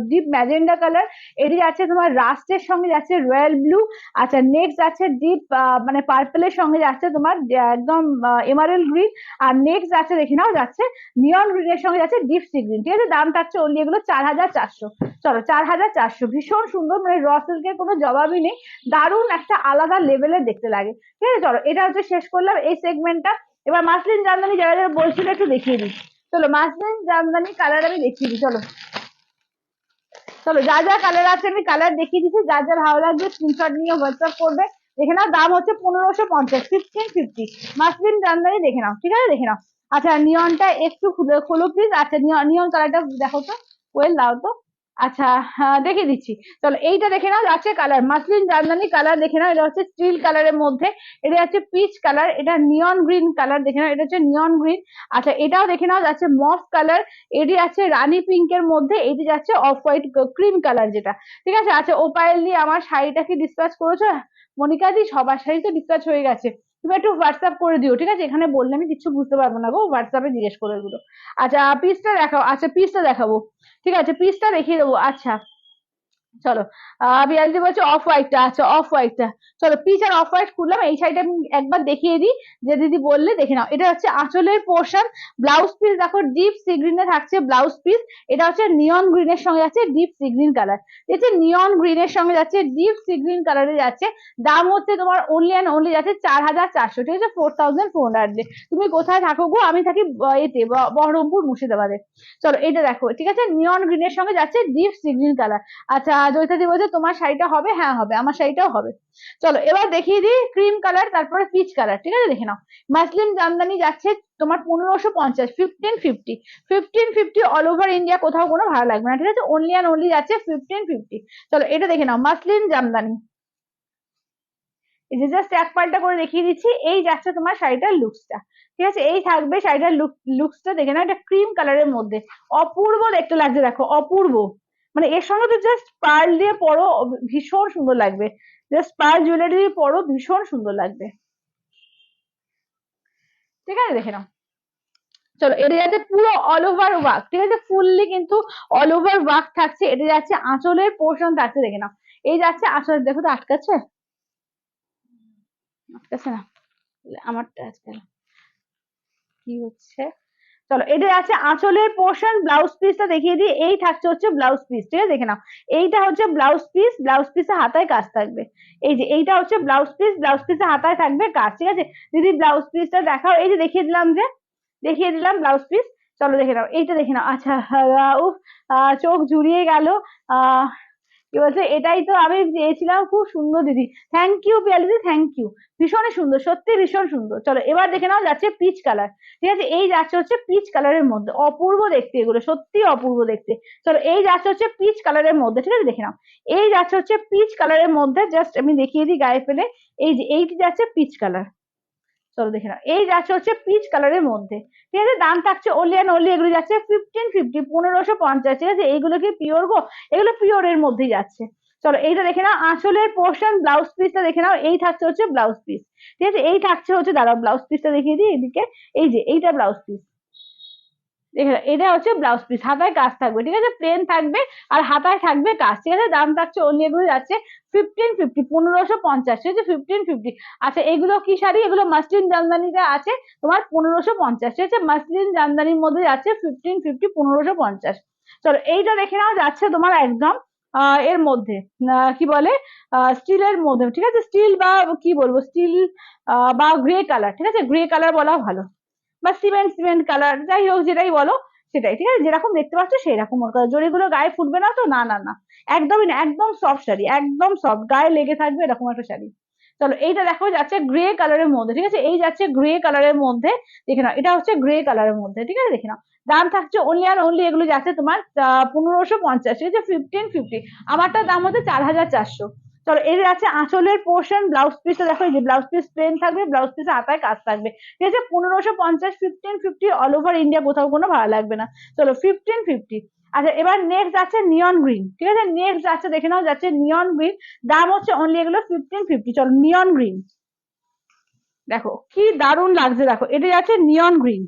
ডিপ ম্যাজেন্ডা কালার। এটি যাচ্ছে তোমার রাস্টের সঙ্গে যাচ্ছে রয়্যাল ব্লু। আচ্ছা নেক্সট যাচ্ছে ডিপ মানে পার্পেলের সঙ্গে যাচ্ছে তোমার একদম এমারেল গ্রিন। আর নেক্সট যাচ্ছে দেখে নাও যাচ্ছে নিয়ন গ্রিনের সঙ্গে যাচ্ছে ডিপ সি গ্রিন, ঠিক আছে। দাম থাকছে অনলি এগুলো 4,400। চলো 4,400, ভীষণ সুন্দর, মানে র সিল্কের কোনো জবাবই নেই, দারুণ একটা আলাদা লেভেলের দেখতে লাগে, ঠিক আছে। চলো এটা হচ্ছে শেষ করলাম এই সেগমেন্টটা। এবার মাসলিন জামদানি যারা যারা বলছিল একটু দেখিয়ে দিই। চলো মাসলিন জামদানি কালার আমি দেখিয়ে দিই, চলো চলো যা যা কালার আছে আমি কালার দেখিয়ে দিচ্ছি, যার যা ভালো লাগবে স্ক্রিনশট নিয়ে হোয়াটসঅ্যাপ করবে। দেখে নাও দাম হচ্ছে 1,550, 1,550 মাসলিন জামদানি, দেখে নাও, ঠিক আছে, দেখে নাও। আচ্ছা নিয়নটা একটু খোলো প্লিজ। আচ্ছা নিয়ন কালারটা দেখো তো, ওয়েল দাও তো। আচ্ছা দেখিয়ে দিচ্ছি। চলো এইটা দেখে নাও যাচ্ছে কালার মাসলিন জামদানি কালার, দেখে নাও এটা হচ্ছে স্টিল কালারের মধ্যে, এটা হচ্ছে পিচ কালার, এটা নিয়ন গ্রিন কালার, দেখে নাও এটা হচ্ছে নিয়ন গ্রিন। আচ্ছা এটাও দেখে নাও যাচ্ছে মফ কালার, এটি আছে রানী পিঙ্ক এর মধ্যে, এটি যাচ্ছে অফ হোয়াইট ক্রিম কালার যেটা, ঠিক আছে। আচ্ছা ওপায়েল দিয়ে আমার শাড়িটা কি ডিসপ্যাচ করেছো মনিকা দি? সবার শাড়ি তো ডিসপ্যাচ হয়ে গেছে, তুমি একটু হোয়াটসঅ্যাপ করে দিও, ঠিক আছে, এখানে বললে আমি কিছু বুঝতে পারবো না গো, হোয়াটসঅ্যাপে জিজ্ঞেস করে এগুলো। আচ্ছা পিসটা দেখাও, আচ্ছা পিসটা দেখাবো, ঠিক আছে, পিসটা দেখিয়ে দেবো। আচ্ছা চলো বিয়ান্তি বলছে অফ হোয়াইটটা, আচ্ছা অফ হোয়াইটটা। চলো পিচ আর অফ হোয়াইট খুললাম, এই শাড়িটা আমি একবার দেখিয়ে দিই, যে দিদি বললে দেখে নাও। এটা হচ্ছে আঁচলের পোর্শন, ব্লাউজ পিস দেখো ডিপ সি গ্রিনে থাকছে ব্লাউজ পিস, এটা হচ্ছে নিয়ন গ্রিনের সঙ্গে যাচ্ছে ডিপ সি গ্রিন কালার, ঠিক আছে, নিয়ন গ্রিনের সঙ্গে যাচ্ছে ডিপ সি গ্রিন কালারে যাচ্ছে। দাম হচ্ছে তোমার অনলি অ্যান্ড অনলি যাচ্ছে 4,400, ঠিক আছে, 4,400। তুমি কোথায় থাকো গো? আমি থাকি এতে বহরমপুর মুর্শিদাবাদে। চলো এটা দেখো, ঠিক আছে, নিয়ন গ্রিনের সঙ্গে যাচ্ছে ডিপ সি গ্রিন কালার। আচ্ছা জয়িতাদি বলছে তোমার শাড়িটা হবে, হ্যাঁ হবে, আমার শাড়িটাও হবে। চলো এবার দেখিয়ে দিই ক্রিম কালার তারপরে পিচ কালার, ঠিক আছে, দেখে নাও। মাসলিন জামদানি যাচ্ছে তোমার 1,550, 1,550, 1,550 অল ওভার ইন্ডিয়া, কোথাও কোনো ভাড়া লাগবে না, ঠিক আছে, অনলি অ্যান্ড অনলি যাচ্ছে 1,550। চলো এটা দেখে নাও মাসলিন জামদানি, এই যে জাস্ট এক পাল্টা করে দেখিয়ে দিচ্ছি, এই যাচ্ছে তোমার শাড়িটার লুকসটা, ঠিক আছে, এই থাকবে শাড়িটার লুকসটা, দেখে নাও, এটা ক্রিম কালারের মধ্যে অপূর্ব দেখতে লাগছে, দেখো অপূর্ব, মানে এর সঙ্গে তো জাস্ট পার্ল দিয়ে পরো ভীষণ সুন্দর লাগবে, জাস্ট পার্ল জুয়েলারি দিয়ে পরো ভীষণ সুন্দর লাগবে, ঠিক আছে, দেখে নাও। চলো এটা যাচ্ছে পুরো অল ওভার ওয়ার্ক, ঠিক আছে, ফুললি কিন্তু অল ওভার ওয়ার্ক থাকছে। এটা যাচ্ছে আঁচলের পোর্শন থাকছে, দেখে নাও। এই যাচ্ছে আঁচল, দেখো তো আটকাচ্ছে, আটকাচ্ছে না, আমারটা আজকাল কি হচ্ছে। চলো এটা আছে আঁচলের পোর্শন, ব্লাউজ পিসটা দেখিয়ে দিই। এই থাকছে হচ্ছে ব্লাউজ পিস, ঠিক আছে, দেখে নাও। এইটা হচ্ছে ব্লাউজ পিস, ব্লাউজ পিসে হাতায় কাজ থাকবে। এই যে এইটা হচ্ছে ব্লাউজ পিস, ব্লাউজ পিসে হাতায় থাকবে কাজ, ঠিক আছে। দিদি ব্লাউজ পিসটা দেখাও, এই যে দেখিয়ে দিলাম, যে দেখিয়ে দিলাম ব্লাউজ পিস। চলো দেখে নাও, এইটা দেখে নাও। আচ্ছা, উফ, চোখ জুড়িয়ে গেল। আহ কি বলছে, এটাই তো আমি চেয়েছিলাম, খুব সুন্দর দিদি, থ্যাংক ইউ পিয়ালি দিদি, থ্যাংক ইউ, ভীষণই সুন্দর, সত্যি ভীষণ সুন্দর। চলো এবার দেখে নাও, যাচ্ছে পিচ কালার, ঠিক আছে, এই যাচ্ছে হচ্ছে পিচ কালারের মধ্যে, অপূর্ব দেখতে, এগুলো সত্যি অপূর্ব দেখতে। চলো এই যাচ্ছে হচ্ছে পিচ কালারের মধ্যে, ঠিক আছে, দেখে নাও। এই যাচ্ছে হচ্ছে পিচ কালারের মধ্যে, জাস্ট আমি দেখিয়ে দিই গায়ে ফেলে। এই যে এইটি যাচ্ছে পিচ কালার। চলো দেখে নাও, এই যাচ্ছে হচ্ছে পিচ কালারের মধ্যে, ঠিক আছে। দাম থাকছে ওনলি অ্যান্ড ওনলি, এগুলো যাচ্ছে 1550, 1550, ঠিক আছে। এইগুলো কি পিওর গো, এগুলো পিওর এর মধ্যেই যাচ্ছে। চলো এইটা দেখে নাও, আঁচলের পোর্শন, ব্লাউজ পিসটা দেখে নাও। এই থাকছে হচ্ছে ব্লাউজ পিস, ঠিক আছে। এই থাকছে হচ্ছে, দাঁড়াও ব্লাউজ পিসটা দেখিয়ে দিই এদিকে। এই যে এইটা ব্লাউজ পিস, দেখে নাও, এটা হচ্ছে ব্লাউজ পিস, হাতায় কাজ থাকবে, ঠিক আছে, প্লেন থাকবে আর হাতায় থাকবে কাজ, ঠিক আছে। দাম থাকছে অন্য, এগুলো যাচ্ছে 1550, 1550, ঠিক আছে, 1550। আচ্ছা এগুলো কি শাড়ি, এগুলো মাসলিন জামদানিতে আছে, তোমার 1550, ঠিক আছে, মাসলিন জামদানির মধ্যে যাচ্ছে 1550, 1550। চলো এইটা দেখে নাও, যাচ্ছে তোমার একদম এর মধ্যে, কি বলে, স্টিলের মধ্যে, ঠিক আছে, স্টিল বা কি বলবো, স্টিল বা গ্রে কালার, ঠিক আছে, গ্রে কালার বলা ভালো, বা সিমেন্ট সিমেন্ট কালার, যাই হোক যেটাই বলো সেটাই, ঠিক আছে, যেরকম দেখতে পাচ্ছ সেই রকম। ওর কথা জড়িগুলো গায়ে ফুটবে না তো, না না না, একদমই না, একদম সফট শাড়ি, একদম সফট, গায়ে লেগে থাকবে এরকম একটা শাড়ি। চলো এইটা দেখো, যাচ্ছে গ্রে কালারের মধ্যে, ঠিক আছে, এই যাচ্ছে গ্রে কালারের মধ্যে, দেখে নাও, এটা হচ্ছে গ্রে কালারের মধ্যে, ঠিক আছে, দেখে নাও। দাম থাকছে অনলি আর অনলি, এগুলো যাচ্ছে তোমার 1550, ঠিক আছে, 1550। আমারটার দাম হচ্ছে 4400। চলো এর আছে আঁচলের পোর্শন, ব্লাউজ পিসটা দেখো, এই যে ব্লাউজ পিস প্লেন থাকবে, ব্লাউজ পিসে হাতায় কাজ থাকবে, ঠিক আছে, 1550, 1550, অল ওভার ইন্ডিয়া, কোথাও কোনো ভাড়া লাগবে না। চলো 1550। আচ্ছা এবার নেক্সট যাচ্ছে নিয়ন গ্রিন, ঠিক আছে, নেক্সট যাচ্ছে দেখে নাও, যাচ্ছে নিয়ন গ্রিন। দাম হচ্ছে অনলি এগুলো 1550। চলো নিয়ন গ্রিন দেখো কি দারুণ লাগছে, দেখো এটা যাচ্ছে নিয়ন গ্রিন।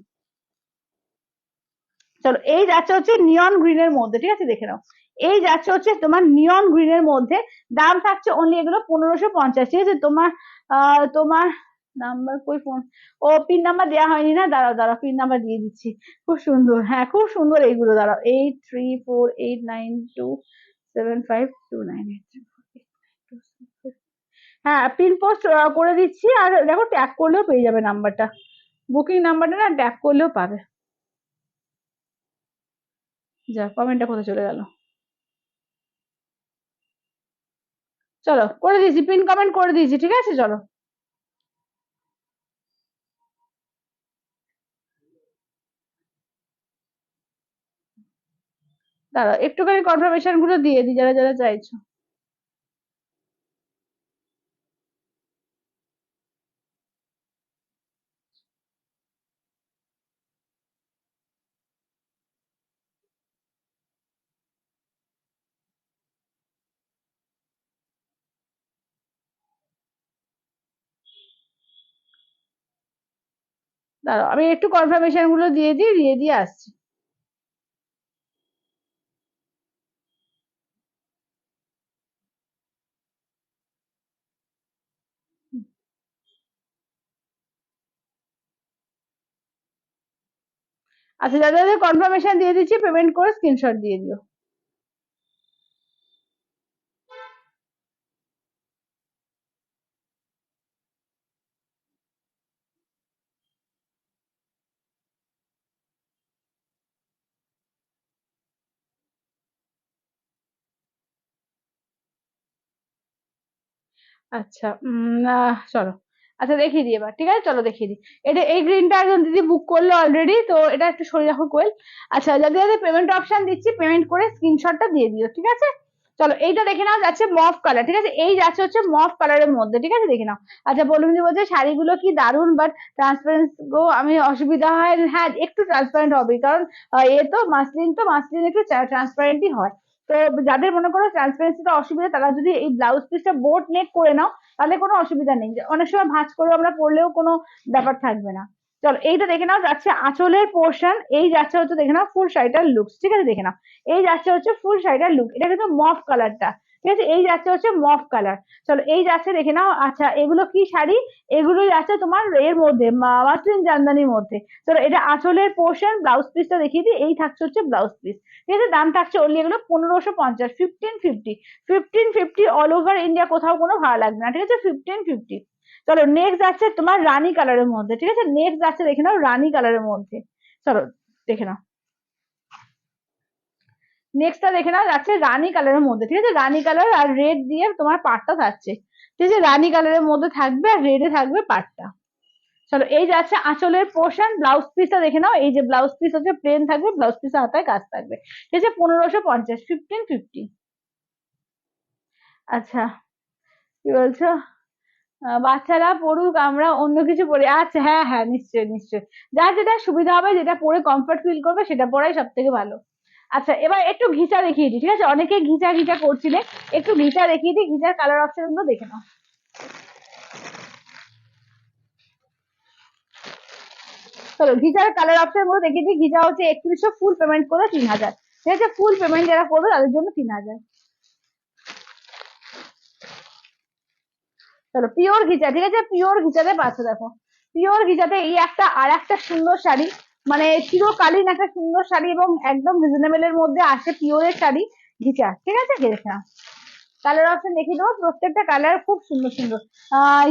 চলো এই যাচ্ছে হচ্ছে নিয়ন গ্রিনের মধ্যে, ঠিক আছে, দেখে নাও। এই যাচ্ছে হচ্ছে তোমার নিয়ন গ্রিনের মধ্যে। দাম থাকছে অনলি এগুলো 1550, ঠিক আছে। তোমার নাম্বার কই, ফোন, ও পিন নাম্বার দেওয়া হয়নি না, দাঁড়াও দাঁড়াও, পিন নাম্বার দিয়ে দিচ্ছি। খুব সুন্দর, হ্যাঁ খুব সুন্দর এইগুলো, দাঁড়াও, 8348927529। হ্যাঁ পিন পোস্ট করে দিচ্ছি, আর দেখো ট্যাগ করলেও পেয়ে যাবে নাম্বারটা, বুকিং নাম্বারটা না ট্যাগ করলেও পাবে। যা, কমেন্টটা কোথায় চলে গেল। চলো করে দিয়েছি, পিন কমেন্ট করে দিয়েছি, ঠিক আছে। চলো দাঁড়াও একটুখানি কনফার্মেশন গুলো দিয়ে দিই, যারা যারা চাইছো। দাঁড়াও আমি একটু কনফার্মেশন গুলো দিয়ে দিই, দিয়ে দিয়ে আসছি। আচ্ছা যাদের কনফার্মেশন দিয়ে দিচ্ছি, পেমেন্ট করে স্ক্রিনশট দিয়ে দিও। আচ্ছা চলো, আচ্ছা দেখিয়ে দিই এবার, ঠিক আছে, চলো দেখিয়ে দিই। এটা এই গ্রিনটা একজন দিদি বুক করলো অলরেডি, তো এটা একটু সরে রাখো কোয়েল। আচ্ছা যাদের যাদের পেমেন্ট অপশন দিচ্ছি, পেমেন্ট করে স্ক্রিনশটটা দিয়ে দিও, ঠিক আছে। চলো এইটা দেখে নাও, যাচ্ছে মফ কালার, ঠিক আছে, এই যাচ্ছে হচ্ছে মফ কালারের মধ্যে, ঠিক আছে, দেখে নাও। আচ্ছা বলুন যে বলছে শাড়িগুলো কি দারুন, বাট ট্রান্সপারেন্ট গো, আমি অসুবিধা হয়, হ্যাঁ একটু ট্রান্সপারেন্ট হবে, কারণ এ তো মাসলিন একটু ট্রান্সপারেন্টই হয়। তো যাদের মনে করো ট্রান্সপারেন্সিটা অসুবিধা, তারা যদি এই ব্লাউজ পিসটা বোট নেক করে নাও, তাহলে কোনো অসুবিধা নেই, অনেক সময় ভাঁজ করে আমরা পরলেও কোনো ব্যাপার থাকবে না। চলো এইটা দেখে নাও যাচ্ছে আঁচলের পোর্শন, এই যাচ্ছে হচ্ছে দেখে নাও ফুল শাড়িটার লুকস, ঠিক আছে দেখে নাও। এই যাচ্ছে হচ্ছে ফুল শাড়িটার লুক, এটা কিন্তু মফ কালারটা, ঠিক আছে, এই যাচ্ছে হচ্ছে মফ কালার। চলো এই যাচ্ছে দেখে নাও। আচ্ছা এগুলো কি শাড়ি? এগুলো যাচ্ছে তোমার এর মধ্যে মাসলিন জামদানির মধ্যে। চলো এটা আঁচলের পোর্শন, ব্লাউজ পিসটা দেখিয়ে দিই, এই থাকছে হচ্ছে ব্লাউজ পিস, ঠিক আছে। দাম থাকছে অনলি এগুলো 1550, 1550, 1550 অল ওভার ইন্ডিয়া, কোথাও কোনো ভাড়া লাগবে না, ঠিক আছে, 1550। চলো নেক্সট যাচ্ছে তোমার রানী কালারের মধ্যে, ঠিক আছে, নেক্সট যাচ্ছে দেখে নাও রানী কালারের মধ্যে। চলো দেখে নাও, নেক্সটটা দেখে নাও যাচ্ছে রানী কালারের মধ্যে, ঠিক আছে, রানী কালার আর রেড দিয়ে তোমার পাটটা থাকছে, ঠিক আছে, রানী কালারের মধ্যে থাকবে আর রেডে থাকবে পাটটা। চলো এই যাচ্ছে আঁচলের পোর্শন, ব্লাউজ পিসটা দেখে নাও, এই যে ব্লাউজ পিস হচ্ছে প্লেন থাকবে, ব্লাউজ পিসের হাতায় কাজ থাকবে, ঠিক আছে, 1550, 1550। আচ্ছা কি বলছো? বাচ্চারা পড়ুক, আমরা অন্য কিছু পড়ি। আচ্ছা হ্যাঁ হ্যাঁ নিশ্চয়ই নিশ্চয়ই, যার যেটা সুবিধা হবে, যেটা পরে কমফর্ট ফিল করবে সেটা পরাই সব থেকে ভালো। আচ্ছা এবার একটু ঘিচা দেখিয়ে দিই, ঠিক আছে, অনেকে ঘিচা ঘিচা করছিলে, একটু ঘিচা দেখিয়ে দিই, ঘিচার কালার অপশন গুলো দেখে নাও। চলো ঘিচার কালার অপশন গুলো দেখিয়ে দিই। ঘিচা হচ্ছে 3100, ফুল পেমেন্ট করে 3000, ঠিক আছে, ফুল পেমেন্ট যারা করবে তাদের জন্য 3000। চলো পিওর ঘিচা, ঠিক আছে, পিওর ঘিচাতে পাচ্ছ দেখো, পিওর ঘিচাতে এই একটা আর একটা সুন্দর শাড়ি, মানে চিরকালীন একটা সুন্দর শাড়ি এবং একদম রিজনেবল এর মধ্যে আসে পিওরের শাড়ি ঘিচা, ঠিক আছে, ঘিচা কালার অপশন দেখিয়ে দেবো, প্রত্যেকটা কালার খুব সুন্দর সুন্দর।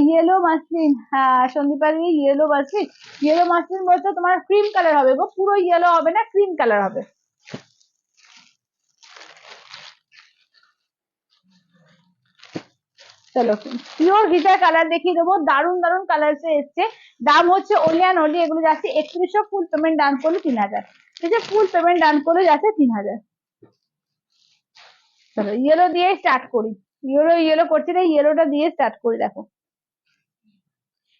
ইয়েলো মাসলিন, হ্যাঁ সন্দীপা দি ইয়েলো মাসলিন, ইয়েলো মাসলিন বলতে তোমার ক্রিম কালার হবে গো, পুরো ইয়েলো হবে না, ক্রিম কালার হবে। চলো পিওর ঘিচার কালার দেখিয়ে দেবো, দারুন দারুন কালার এসছে। দাম হচ্ছে অনলি অ্যান্ড অনলি এগুলো যাচ্ছে 3100, ফুল পেমেন্ট ডান করলে 3000, ঠিক আছে, ফুল পেমেন্ট ডান করলে যাচ্ছে 3000। চলো ইয়েলো দিয়ে স্টার্ট করি, ইয়েলো ইয়েলো করছি না, ইয়েলোটা দিয়ে স্টার্ট করি, দেখো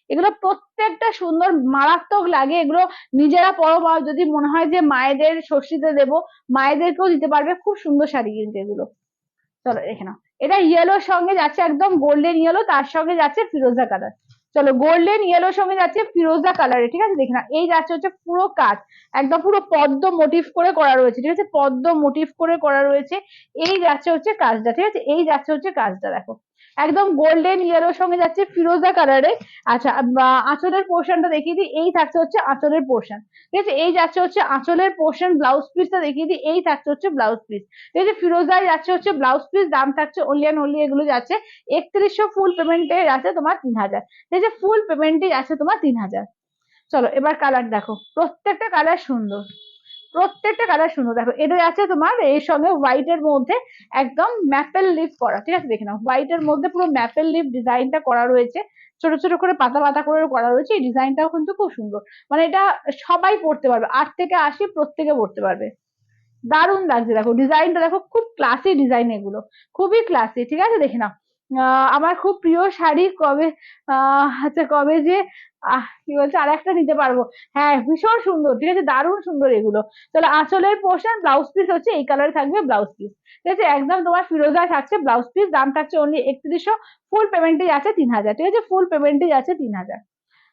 এগুলো প্রত্যেকটা সুন্দর, মারাত্মক লাগে এগুলো। নিজেরা পরো বা যদি মনে হয় যে মায়েদের ষষ্ঠীতে দেবো, মায়েদেরকেও দিতে পারবে, খুব সুন্দর শাড়ি কিন্তু এগুলো। চলো দেখে নাও, এটা ইয়েলোর সঙ্গে যাচ্ছে একদম গোল্ডেন ইয়েলো, তার সঙ্গে যাচ্ছে ফিরোজা কালার। চলো গোল্ডেন ইয়েলোর সঙ্গে যাচ্ছে ফিরোজা কালারে, ঠিক আছে, দেখে নাও এই যাচ্ছে হচ্ছে পুরো কাজ, একদম পুরো পদ্ম মোটিভ করে করা রয়েছে, ঠিক আছে, পদ্ম মোটিভ করে করা রয়েছে। এই যাচ্ছে হচ্ছে কাজটা, ঠিক আছে, এই যাচ্ছে হচ্ছে কাজটা, দেখো একদম গোল্ডেন ইয়েলোর সঙ্গে যাচ্ছে ফিরোজা কালারে। আচ্ছা আঁচলের পোর্শনটা দেখিয়ে দিই, এই থাকছে হচ্ছে আঁচলের পোর্শন, ঠিক আছে, এই যাচ্ছে হচ্ছে আঁচলের পোর্শন, ব্লাউজ পিসটা দেখিয়ে দিই, এই থাকছে হচ্ছে ব্লাউজ পিস, এই যে ফিরোজায় যাচ্ছে হচ্ছে ব্লাউজ পিস, দাম থাকছে অনলি অ্যান্ড অনলি এগুলো যাচ্ছে 3100, ফুল পেমেন্টে যাচ্ছে তোমার 3000, এই যে ফুল পেমেন্টে যাচ্ছে তোমার 3000। চলো এবার কালার দেখো, প্রত্যেকটা কালার সুন্দর, প্রত্যেকটা কালার সুন্দর, দেখো এটা যাচ্ছে তোমার এর সঙ্গে হোয়াইট এর মধ্যে একদম ম্যাপেল লিফ করা, ঠিক আছে, দেখে নাও হোয়াইট এর মধ্যে পুরো ম্যাপেল লিফ ডিজাইনটা করা রয়েছে, ছোট ছোট করে পাতা পাতা করে করা রয়েছে, এই ডিজাইনটাও কিন্তু খুব সুন্দর, মানে এটা সবাই পড়তে পারবে, 8 থেকে 80 প্রত্যেকে পড়তে পারবে। দারুণ লাগছে, দেখো ডিজাইনটা দেখো, খুব ক্লাসি ডিজাইন এগুলো, খুবই ক্লাসি, ঠিক আছে, দেখে নাও। আমার খুব প্রিয় শাড়ি কবে, আচ্ছা কবে যে কি বলছে আর একটা নিতে পারবো, হ্যাঁ ভীষণ সুন্দর, ঠিক আছে, দারুণ সুন্দর এগুলো। তাহলে আঁচলের পোর্শন, ব্লাউজ পিস হচ্ছে এই কালারে থাকবে ব্লাউজ পিস, ঠিক আছে, একদম তোমার ফিরোজা থাকছে ব্লাউজ পিস, দাম থাকছে অনলি 3100, ফুল পেমেন্টে যাচ্ছে 3000, ঠিক আছে, ফুল পেমেন্টে যাচ্ছে 3000।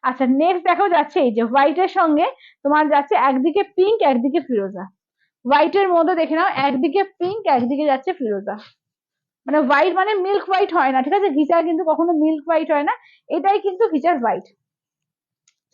আচ্ছা নেক্সট দেখো যাচ্ছে এই যে হোয়াইট এর সঙ্গে তোমার যাচ্ছে একদিকে পিঙ্ক একদিকে ফিরোজা, হোয়াইট এর মধ্যে দেখে নাও একদিকে পিঙ্ক একদিকে যাচ্ছে ফিরোজা, মানে হোয়াইট মানে মিল্ক হোয়াইট হয় না, ঠিক আছে, ঘিচার কিন্তু কখনো মিল্ক হোয়াইট হয় না, এটাই কিন্তু ঘিচার হোয়াইট।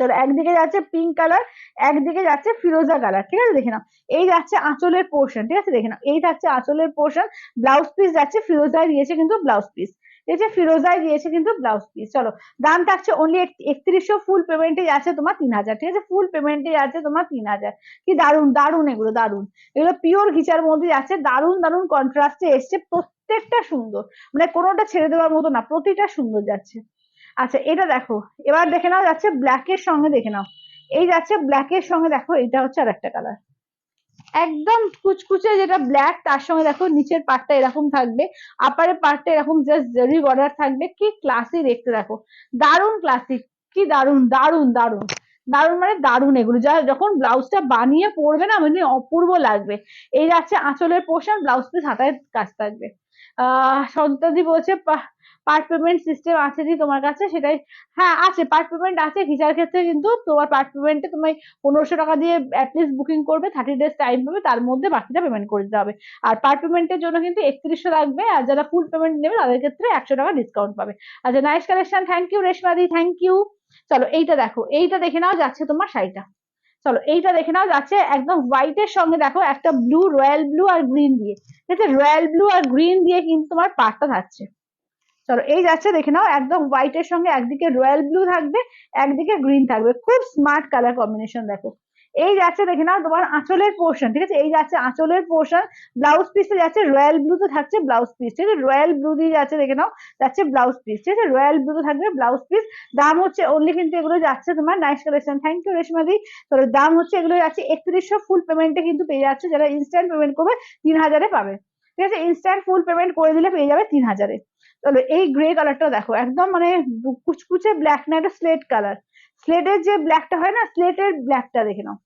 চলো একদিকে যাচ্ছে পিঙ্ক কালার, একদিকে যাচ্ছে ফিরোজা কালার, ঠিক আছে, দেখে নাও এই যাচ্ছে আঁচলের পোর্শন, ঠিক আছে, দেখে নাও এই থাকছে আঁচলের পোর্শন, ব্লাউজ পিস যাচ্ছে ফিরোজায় দিয়েছে কিন্তু ব্লাউজ পিস, এই যে ফিরোজায় দিয়েছে কিন্তু ব্লাউজ পিস। চলো দাম থাকছে অনলি 3100, ফুল পেমেন্টে যাচ্ছে তোমার 3000, ঠিক আছে, ফুল পেমেন্টে যাচ্ছে তোমার 3000। কি দারুন দারুন এগুলো, দারুন এগুলো পিওর ঘিচার মধ্যে যাচ্ছে, দারুন দারুন কন্ট্রাস্টে এসছে, প্রত্যেকটা সুন্দর, মানে কোনোটা ছেড়ে দেওয়ার মতো না, প্রতিটা সুন্দর যাচ্ছে। আচ্ছা এটা দেখো, এবার দেখে নাও যাচ্ছে ব্ল্যাক এর সঙ্গে, দেখে নাও এই যাচ্ছে ব্ল্যাক এর সঙ্গে, দেখো এটা হচ্ছে আর একটা কালার, একদম কুচকুচে যেটা ব্ল্যাক, তার সঙ্গে দেখো নিচের পার্টটা এরকম থাকবে, আপারের পার্টটা এরকম জাস্ট জরি বর্ডার থাকবে, কি ক্লাসি দেখতে, দেখো দারুন ক্লাসিক, কি দারুন দারুন দারুন, দারুণ মানে দারুণ, এগুলো যা যখন ব্লাউজটা বানিয়ে পরবে না মানে অপূর্ব লাগবে। এই যাচ্ছে আঁচলের পোর্শন, ব্লাউজ পিস হাতায় কাজ থাকবে। সন্তাদি বলছে পার্ট পেমেন্ট সিস্টেম আছে দি তোমার কাছে, সেটাই। হ্যাঁ আছে, পার্ট পেমেন্ট আছে ভিসার ক্ষেত্রে, কিন্তু তোমার পার্ট পেমেন্টে তুমি 1500 টাকা দিয়ে অ্যাটলিস্ট বুকিং করবে, 30 days টাইম পাবে, তার মধ্যে বাকিটা পেমেন্ট করে দিতে হবে। আর পার্ট পেমেন্টের জন্য কিন্তু 3100 লাগবে, আর যারা ফুল পেমেন্ট নেবে তাদের ক্ষেত্রে 100 টাকা ডিসকাউন্ট পাবে। আচ্ছা, নাইস কালেকশন, থ্যাংক ইউ রেশমাদি, থ্যাংক ইউ। চলো এইটা দেখো, এইটা দেখে নাও যাচ্ছে তোমার শাড়িটা। চলো এইটা দেখে নাও যাচ্ছে একদম হোয়াইটের সঙ্গে, দেখো একটা ব্লু, রয়্যাল ব্লু আর গ্রিন দিয়ে, ঠিক আছে, রয়্যাল ব্লু আর গ্রিন দিয়ে কিন্তু তোমার পাড়টা থাকছে। চলো এই যাচ্ছে দেখে নাও, একদম হোয়াইটের সঙ্গে একদিকে রয়্যাল ব্লু থাকবে, একদিকে গ্রিন থাকবে, খুব স্মার্ট কালার কম্বিনেশন দেখো। এই যাচ্ছে দেখে নাও তোমার আঁচলের পোর্শন, ঠিক আছে, এই যাচ্ছে আঁচলের পোর্শন। ব্লাউজ পিসে যাচ্ছে রয়্যাল ব্লু, তো থাকছে ব্লাউজ পিস, ঠিক আছে, রয়্যাল ব্লু দিয়ে যাচ্ছে দেখে নাও, যাচ্ছে ব্লাউজ পিস, ঠিক আছে, রয়্যাল ব্লু তো থাকবে ব্লাউজ পিস। দাম হচ্ছে অনলি কিন্তু এগুলো যাচ্ছে তোমার, নাইস কালেকশন, থ্যাংক ইউ রেশমাদি। তো দাম হচ্ছে এগুলো যাচ্ছে 3100, ফুল পেমেন্টে কিন্তু পেয়ে যাচ্ছে, যারা ইনস্ট্যান্ট পেমেন্ট করবে 3000-এ পাবে, ঠিক আছে, ইনস্ট্যান্ট ফুল পেমেন্ট করে দিলে পেয়ে যাবে 3000-এ। চলো এই গ্রে কালারটা দেখো, একদম মানে কুচকুচে ব্ল্যাক না, এটা স্লেট কালার, স্লেটের যে ব্ল্যাকটা হয় না, স্লেটের ব্ল্যাকটা দেখে নাও,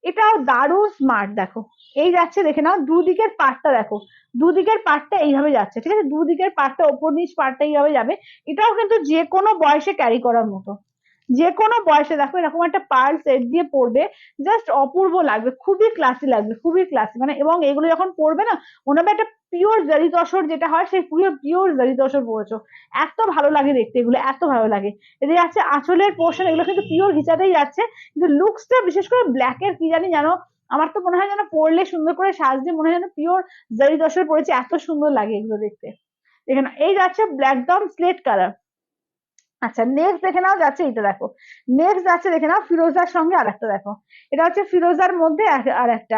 এটাও দারুণ স্মার্ট দেখো। এই যাচ্ছে দেখে নাও, দুদিকের পাটটা দেখো, দুদিকের পাটটা এইভাবে যাচ্ছে, ঠিক আছে, দুদিকের পাটটা ওপর নিচ পাটটা এইভাবে যাবে। এটাও কিন্তু যে কোনো বয়সে ক্যারি করার মতো, যে কোনো বয়সে দেখো এরকম একটা পার্ল সেট দিয়ে পরবে, জাস্ট অপূর্ব লাগবে, খুবই ক্লাসি লাগবে, খুবই ক্লাসি মানে। এবং এগুলো যখন পরবে না, মনে হবে একটা পিওর জারি তসর যেটা হয়, সেই পুরো পিওর জারি তসর পরেছো, এত ভালো লাগে দেখতে, এগুলো এত ভালো লাগে। এদের যাচ্ছে আঁচলের পোর্শন, এগুলো কিন্তু পিওর ঘিচাতেই যাচ্ছে, কিন্তু লুকসটা বিশেষ করে ব্ল্যাকের কি জানি জানো, আমার তো মনে হয় যেন পরলে সুন্দর করে সাজলে মনে হয় যেন পিওর জারি তসর পরেছে, এত সুন্দর লাগে এগুলো দেখতে। এখানে এই যাচ্ছে ব্ল্যাক দম স্লেট কালার। আচ্ছা, নেক্সট দেখে নাও যাচ্ছে এটা দেখো, নেক্সট যাচ্ছে দেখে নাও ফিরোজার সঙ্গে আরেকটা দেখো, এটা হচ্ছে ফিরোজার মধ্যে আর একটা।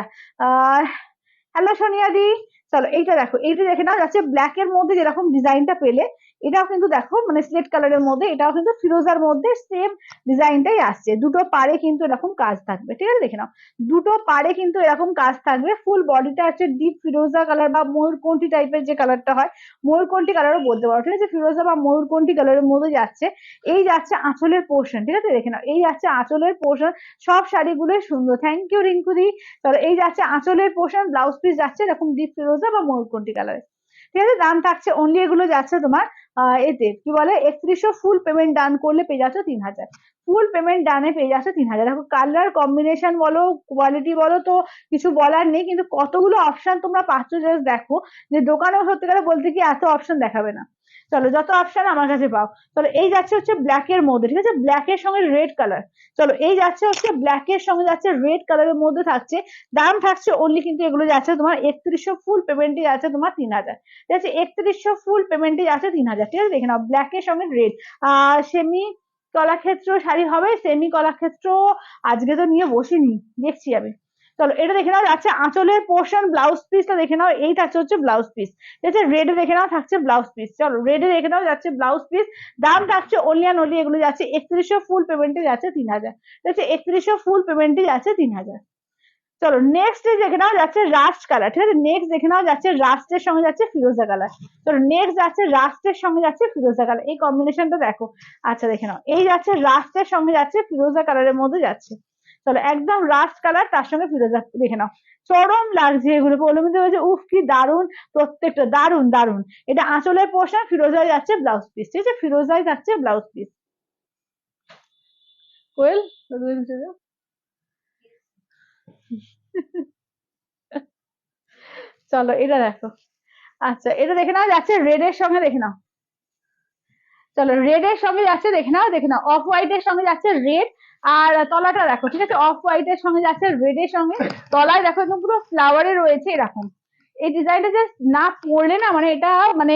হ্যালো সোনিয়া দি। চলো এইটা দেখো, এইটা দেখে নাও যাচ্ছে ব্ল্যাক এর মধ্যে যেরকম ডিজাইনটা পেলে, এটাও কিন্তু দেখো মানে স্লেট কালারের মধ্যে, এটাও কিন্তু ফিরোজার মধ্যে সেম ডিজাইনটাই আসছে, দুটো পারে কিন্তু এরকম কাজ থাকবে, ঠিক আছে, দেখে নাও, দুটো পারে কিন্তু এরকম কাজ থাকবে। ফুল বডিটা হচ্ছে ডিপ ফিরোজা কালার বা ময়ূরকণ্ঠী টাইপের যে কালারটা হয়, ময়ূরকণ্ঠী কালারও বলতে পারো, ঠিক আছে, ফিরোজা বা ময়ূরকণ্ঠী কালারের মধ্যে যাচ্ছে। এই যাচ্ছে আঁচলের পোর্শন, ঠিক আছে, দেখে নাও, এই যাচ্ছে আঁচলের পোর্শন, সব শাড়িগুলোই সুন্দর, থ্যাংক ইউ রিঙ্কুদি। তাহলে এই যাচ্ছে আঁচলের পোর্শন, ব্লাউজ পিস যাচ্ছে এরকম ডিপ ফিরোজা বা ময়ূরকণ্ঠী কালারে, ঠিক আছে, দাম থাকছে অনলি এগুলো যাচ্ছে তোমার এতে কি বলে 3100, ফুল পেমেন্ট ডান করলে পেয়ে যাচ্ছে 3000, ফুল পেমেন্ট ডানে পেয়ে যাচ্ছে 3000। দেখো কালার কম্বিনেশন বলো, কোয়ালিটি বলো, তো কিছু বলার নেই, কিন্তু কতগুলো অপশন তোমরা পাচ্ছ, জাস্ট দেখো, যে দোকানেও সত্যি কথা বলতে কি এত অপশন দেখাবে না। চলো যত অপশন আমার কাছে পাও। চলো এই যাচ্ছে হচ্ছে ব্ল্যাক এর মধ্যে, ঠিক আছে, ব্ল্যাক এর সঙ্গে রেড কালার। চলো এই যাচ্ছে হচ্ছে ব্ল্যাক এর সঙ্গে যাচ্ছে রেড কালারের মধ্যে থাকছে, দাম থাকছে অনলি কিন্তু এগুলো যাচ্ছে তোমার 3100, ফুল পেমেন্টে যাচ্ছে তোমার 3000, ঠিক আছে, 3100 ফুল পেমেন্টে যাচ্ছে 3000, ঠিক আছে, দেখে নাও ব্ল্যাক এর সঙ্গে রেড। সেমি কলাক্ষেত্র শাড়ি হবে, সেমি কলাক্ষেত্র আজকে তো নিয়ে বসিনি, দেখছি আমি। চলো এটা দেখে নাও যাচ্ছে আঁচলের পোর্শন, ব্লাউজ পিসটা দেখে নাও, এই থাকছে হচ্ছে ব্লাউজ পিস, ঠিক আছে, রেডে দেখে নাও থাকছে ব্লাউজ পিস। চলো রেডে দেখে নাও যাচ্ছে ব্লাউজ পিস, দাম থাকছে অনলি অ্যান্ড অনলি এগুলো যাচ্ছে 3100, ফুল পেমেন্টে যাচ্ছে 3000, ঠিক আছে, 3100 ফুল পেমেন্টে যাচ্ছে 3000। চলো নেক্সট দেখে নাও যাচ্ছে রাস্ট কালার, ঠিক আছে, নেক্সট দেখে নাও যাচ্ছে রাস্টের সঙ্গে যাচ্ছে ফিরোজা কালার। চলো নেক্সট যাচ্ছে রাস্টের সঙ্গে যাচ্ছে ফিরোজা কালার, এই কম্বিনেশনটা দেখো। আচ্ছা দেখে নাও, এই যাচ্ছে রাস্টের সঙ্গে যাচ্ছে ফিরোজা কালারের মধ্যে যাচ্ছে। চলো একদম রাস্ট কালার, তার সঙ্গে ফিরোজা, দেখে নাও চরম লাগছে এগুলো, বলে মধ্যে হয়েছে উফ কি দারুন, প্রত্যেকটা দারুন দারুন। এটা আঁচলের পোর্শন, ফিরোজায় যাচ্ছে ব্লাউজ পিস, ঠিক আছে, ফিরোজায় যাচ্ছে ব্লাউজ পিস। কোয়েল চলো এটা দেখো। আচ্ছা এটা দেখে নাও যাচ্ছে রেড এর সঙ্গে, দেখে নাও, চলো রেড এর সঙ্গে যাচ্ছে দেখে নাও, দেখে নাও অফ হোয়াইট এর সঙ্গে যাচ্ছে রেড, আর তলাটা দেখো, ঠিক আছে, অফ হোয়াইট এর সঙ্গে যাচ্ছে রেড এর সঙ্গে, তলায় দেখো একদম পুরো ফ্লাওয়ারে রয়েছে এরকম। এই ডিজাইনটা জাস্ট না পরলে না মানে এটা মানে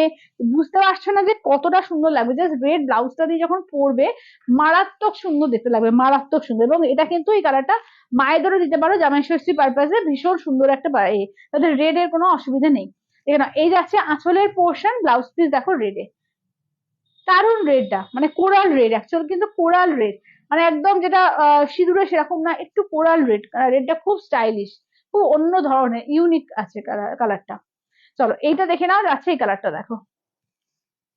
বুঝতে পারছো না যে কতটা সুন্দর লাগবে, জাস্ট রেড ব্লাউজটা দিয়ে যখন পরবে মারাত্মক সুন্দর দেখতে লাগবে, মারাত্মক সুন্দর। এবং এটা কিন্তু এই কালারটা মায়েদেরও দিতে পারো জামাই ষষ্ঠী পারপাসে, ভীষণ সুন্দর একটা তাদের রেড এর কোনো অসুবিধা নেই। দেখে নাও এই যাচ্ছে আঁচলের পোর্শন, ব্লাউজ পিস দেখো রেডে, দারুন রেডটা মানে কোরাল রেড, অ্যাকচুয়াল কিন্তু কোরাল রেড, মানে একদম যেটা সিঁদুরে সেরকম না, একটু কোরাল রেড, রেডটা খুব স্টাইলিশ, খুব অন্য ধরনের ইউনিক আছে কালারটা। চলো এইটা দেখে নাও যাচ্ছে, এই কালারটা দেখো,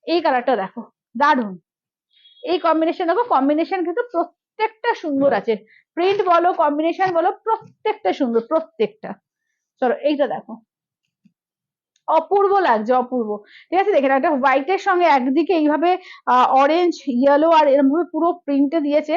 এই কালারটা দেখো দারুন, এই কম্বিনেশন দেখো, কম্বিনেশন কিন্তু প্রত্যেকটা সুন্দর আছে, প্রিন্ট বলো কম্বিনেশন বলো প্রত্যেকটা সুন্দর প্রত্যেকটা। চলো এইটা দেখো, অপূর্ব লাগছে অপূর্ব। ঠিক আছে, দেখে একটা হোয়াইটের সঙ্গে একদিকে এইভাবে অরেঞ্জ ইয়েলো আর এরকম ভাবে পুরো প্রিন্টে দিয়েছে,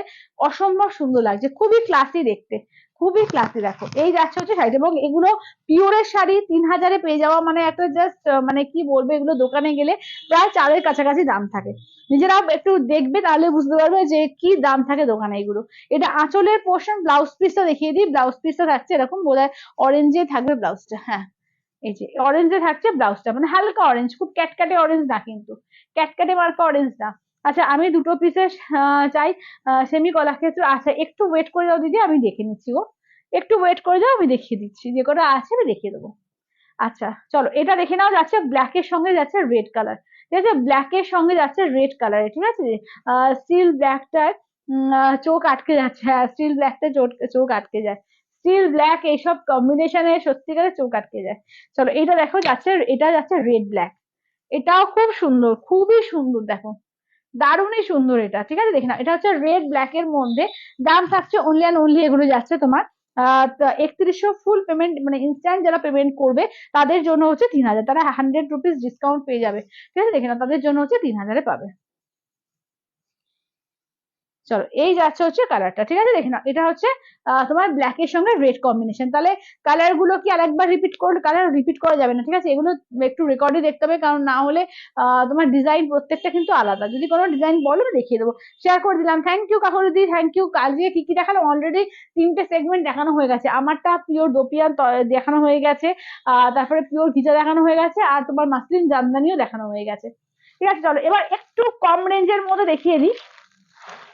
অসম্ভব সুন্দর লাগছে, খুবই ক্লাসি দেখতে, খুবই ক্লাসি। দেখো এই যাচ্ছে হচ্ছে শাড়ি, এবং এগুলো পিওরের শাড়ি 3000-এ পেয়ে যাওয়া মানে একটা জাস্ট মানে কি বলবো, এগুলো দোকানে গেলে প্রায় 4-এর কাছাকাছি দাম থাকে। নিজেরা একটু দেখবে তাহলে বুঝতে পারবে যে কি দাম থাকে দোকানে এগুলো। এটা আঁচলের পোর্শন, ব্লাউজ পিসটা দেখিয়ে দিই, ব্লাউজ পিসটা থাকছে এরকম, বোধহয় অরেঞ্জে থাকবে ব্লাউজটা, হ্যাঁ এই যে অরেঞ্জে থাকছে ব্লাউজটা, মানে হালকা অরেঞ্জ, খুব ক্যাটকাটে অরেঞ্জ না কিন্তু, ক্যাটকাটে মার্কা অরেঞ্জ না। আচ্ছা আমি দুটো পিসের চাই সেমি কলা ক্ষেত্র। আচ্ছা একটু ওয়েট করে দাও দিদি, আমি দেখে নিচ্ছি গো, একটু ওয়েট করে দাও, আমি দেখিয়ে দিচ্ছি, যে কটা আছে আমি দেখিয়ে দেবো। আচ্ছা চলো এটা দেখে নাও, যাচ্ছে ব্ল্যাকের সঙ্গে যাচ্ছে রেড কালার, ঠিক আছে, ব্ল্যাকের সঙ্গে যাচ্ছে রেড কালার, ঠিক আছে, স্টিল ব্ল্যাকটার চোখ আটকে যাচ্ছে, হ্যাঁ স্টিল ব্ল্যাকটা চোখ আটকে যায়, স্টিল ব্ল্যাক এইসব কম্বিনেশনে সত্যিকারের চোখ আটকে যায়। চলো এটা দেখো যাচ্ছে, এটা যাচ্ছে রেড ব্ল্যাক, এটাও খুব সুন্দর, খুবই সুন্দর দেখো, দারুণই সুন্দর এটা, ঠিক আছে দেখে নাও, এটা হচ্ছে রেড ব্ল্যাক এর মধ্যে। দাম থাকছে অনলি অ্যান্ড অনলি, এগুলো যাচ্ছে তোমার 3100, ফুল পেমেন্ট মানে ইনস্ট্যান্ট যারা পেমেন্ট করবে তাদের জন্য হচ্ছে 3000, তারা 100 রুপিস ডিসকাউন্ট পেয়ে যাবে, ঠিক আছে দেখে নাও, তাদের জন্য হচ্ছে 3000-এ পাবে। চলো এই যাচ্ছে হচ্ছে কালারটা, ঠিক আছে দেখে নাও, এটা হচ্ছে তোমার ব্ল্যাক এর সঙ্গে রেড কম্বিনেশন। তাহলে কালার গুলো কি আরেকবার রিপিট করলে, কালার রিপিট করা যাবে না, ঠিক আছে, এগুলো একটু রেকর্ডে দেখতে হবে, কারণ না হলে তোমার ডিজাইন প্রত্যেকটা কিন্তু আলাদা, যদি কোনো ডিজাইন বলো আমি দেখিয়ে দেবো। শেয়ার করে দিলাম, থ্যাংক ইউ কাকুরিদি, থ্যাংক ইউ। আজকে কি কি দেখালো, অলরেডি 3টে সেগমেন্ট দেখানো হয়ে গেছে, আমারটা পিওর দোপিয়ান দেখানো হয়ে গেছে, তারপরে পিওর ঘিচা দেখানো হয়ে গেছে, আর তোমার মাসলিন জামদানিও দেখানো হয়ে গেছে, ঠিক আছে। চলো এবার একটু কম রেঞ্জের মধ্যে দেখিয়ে দিই,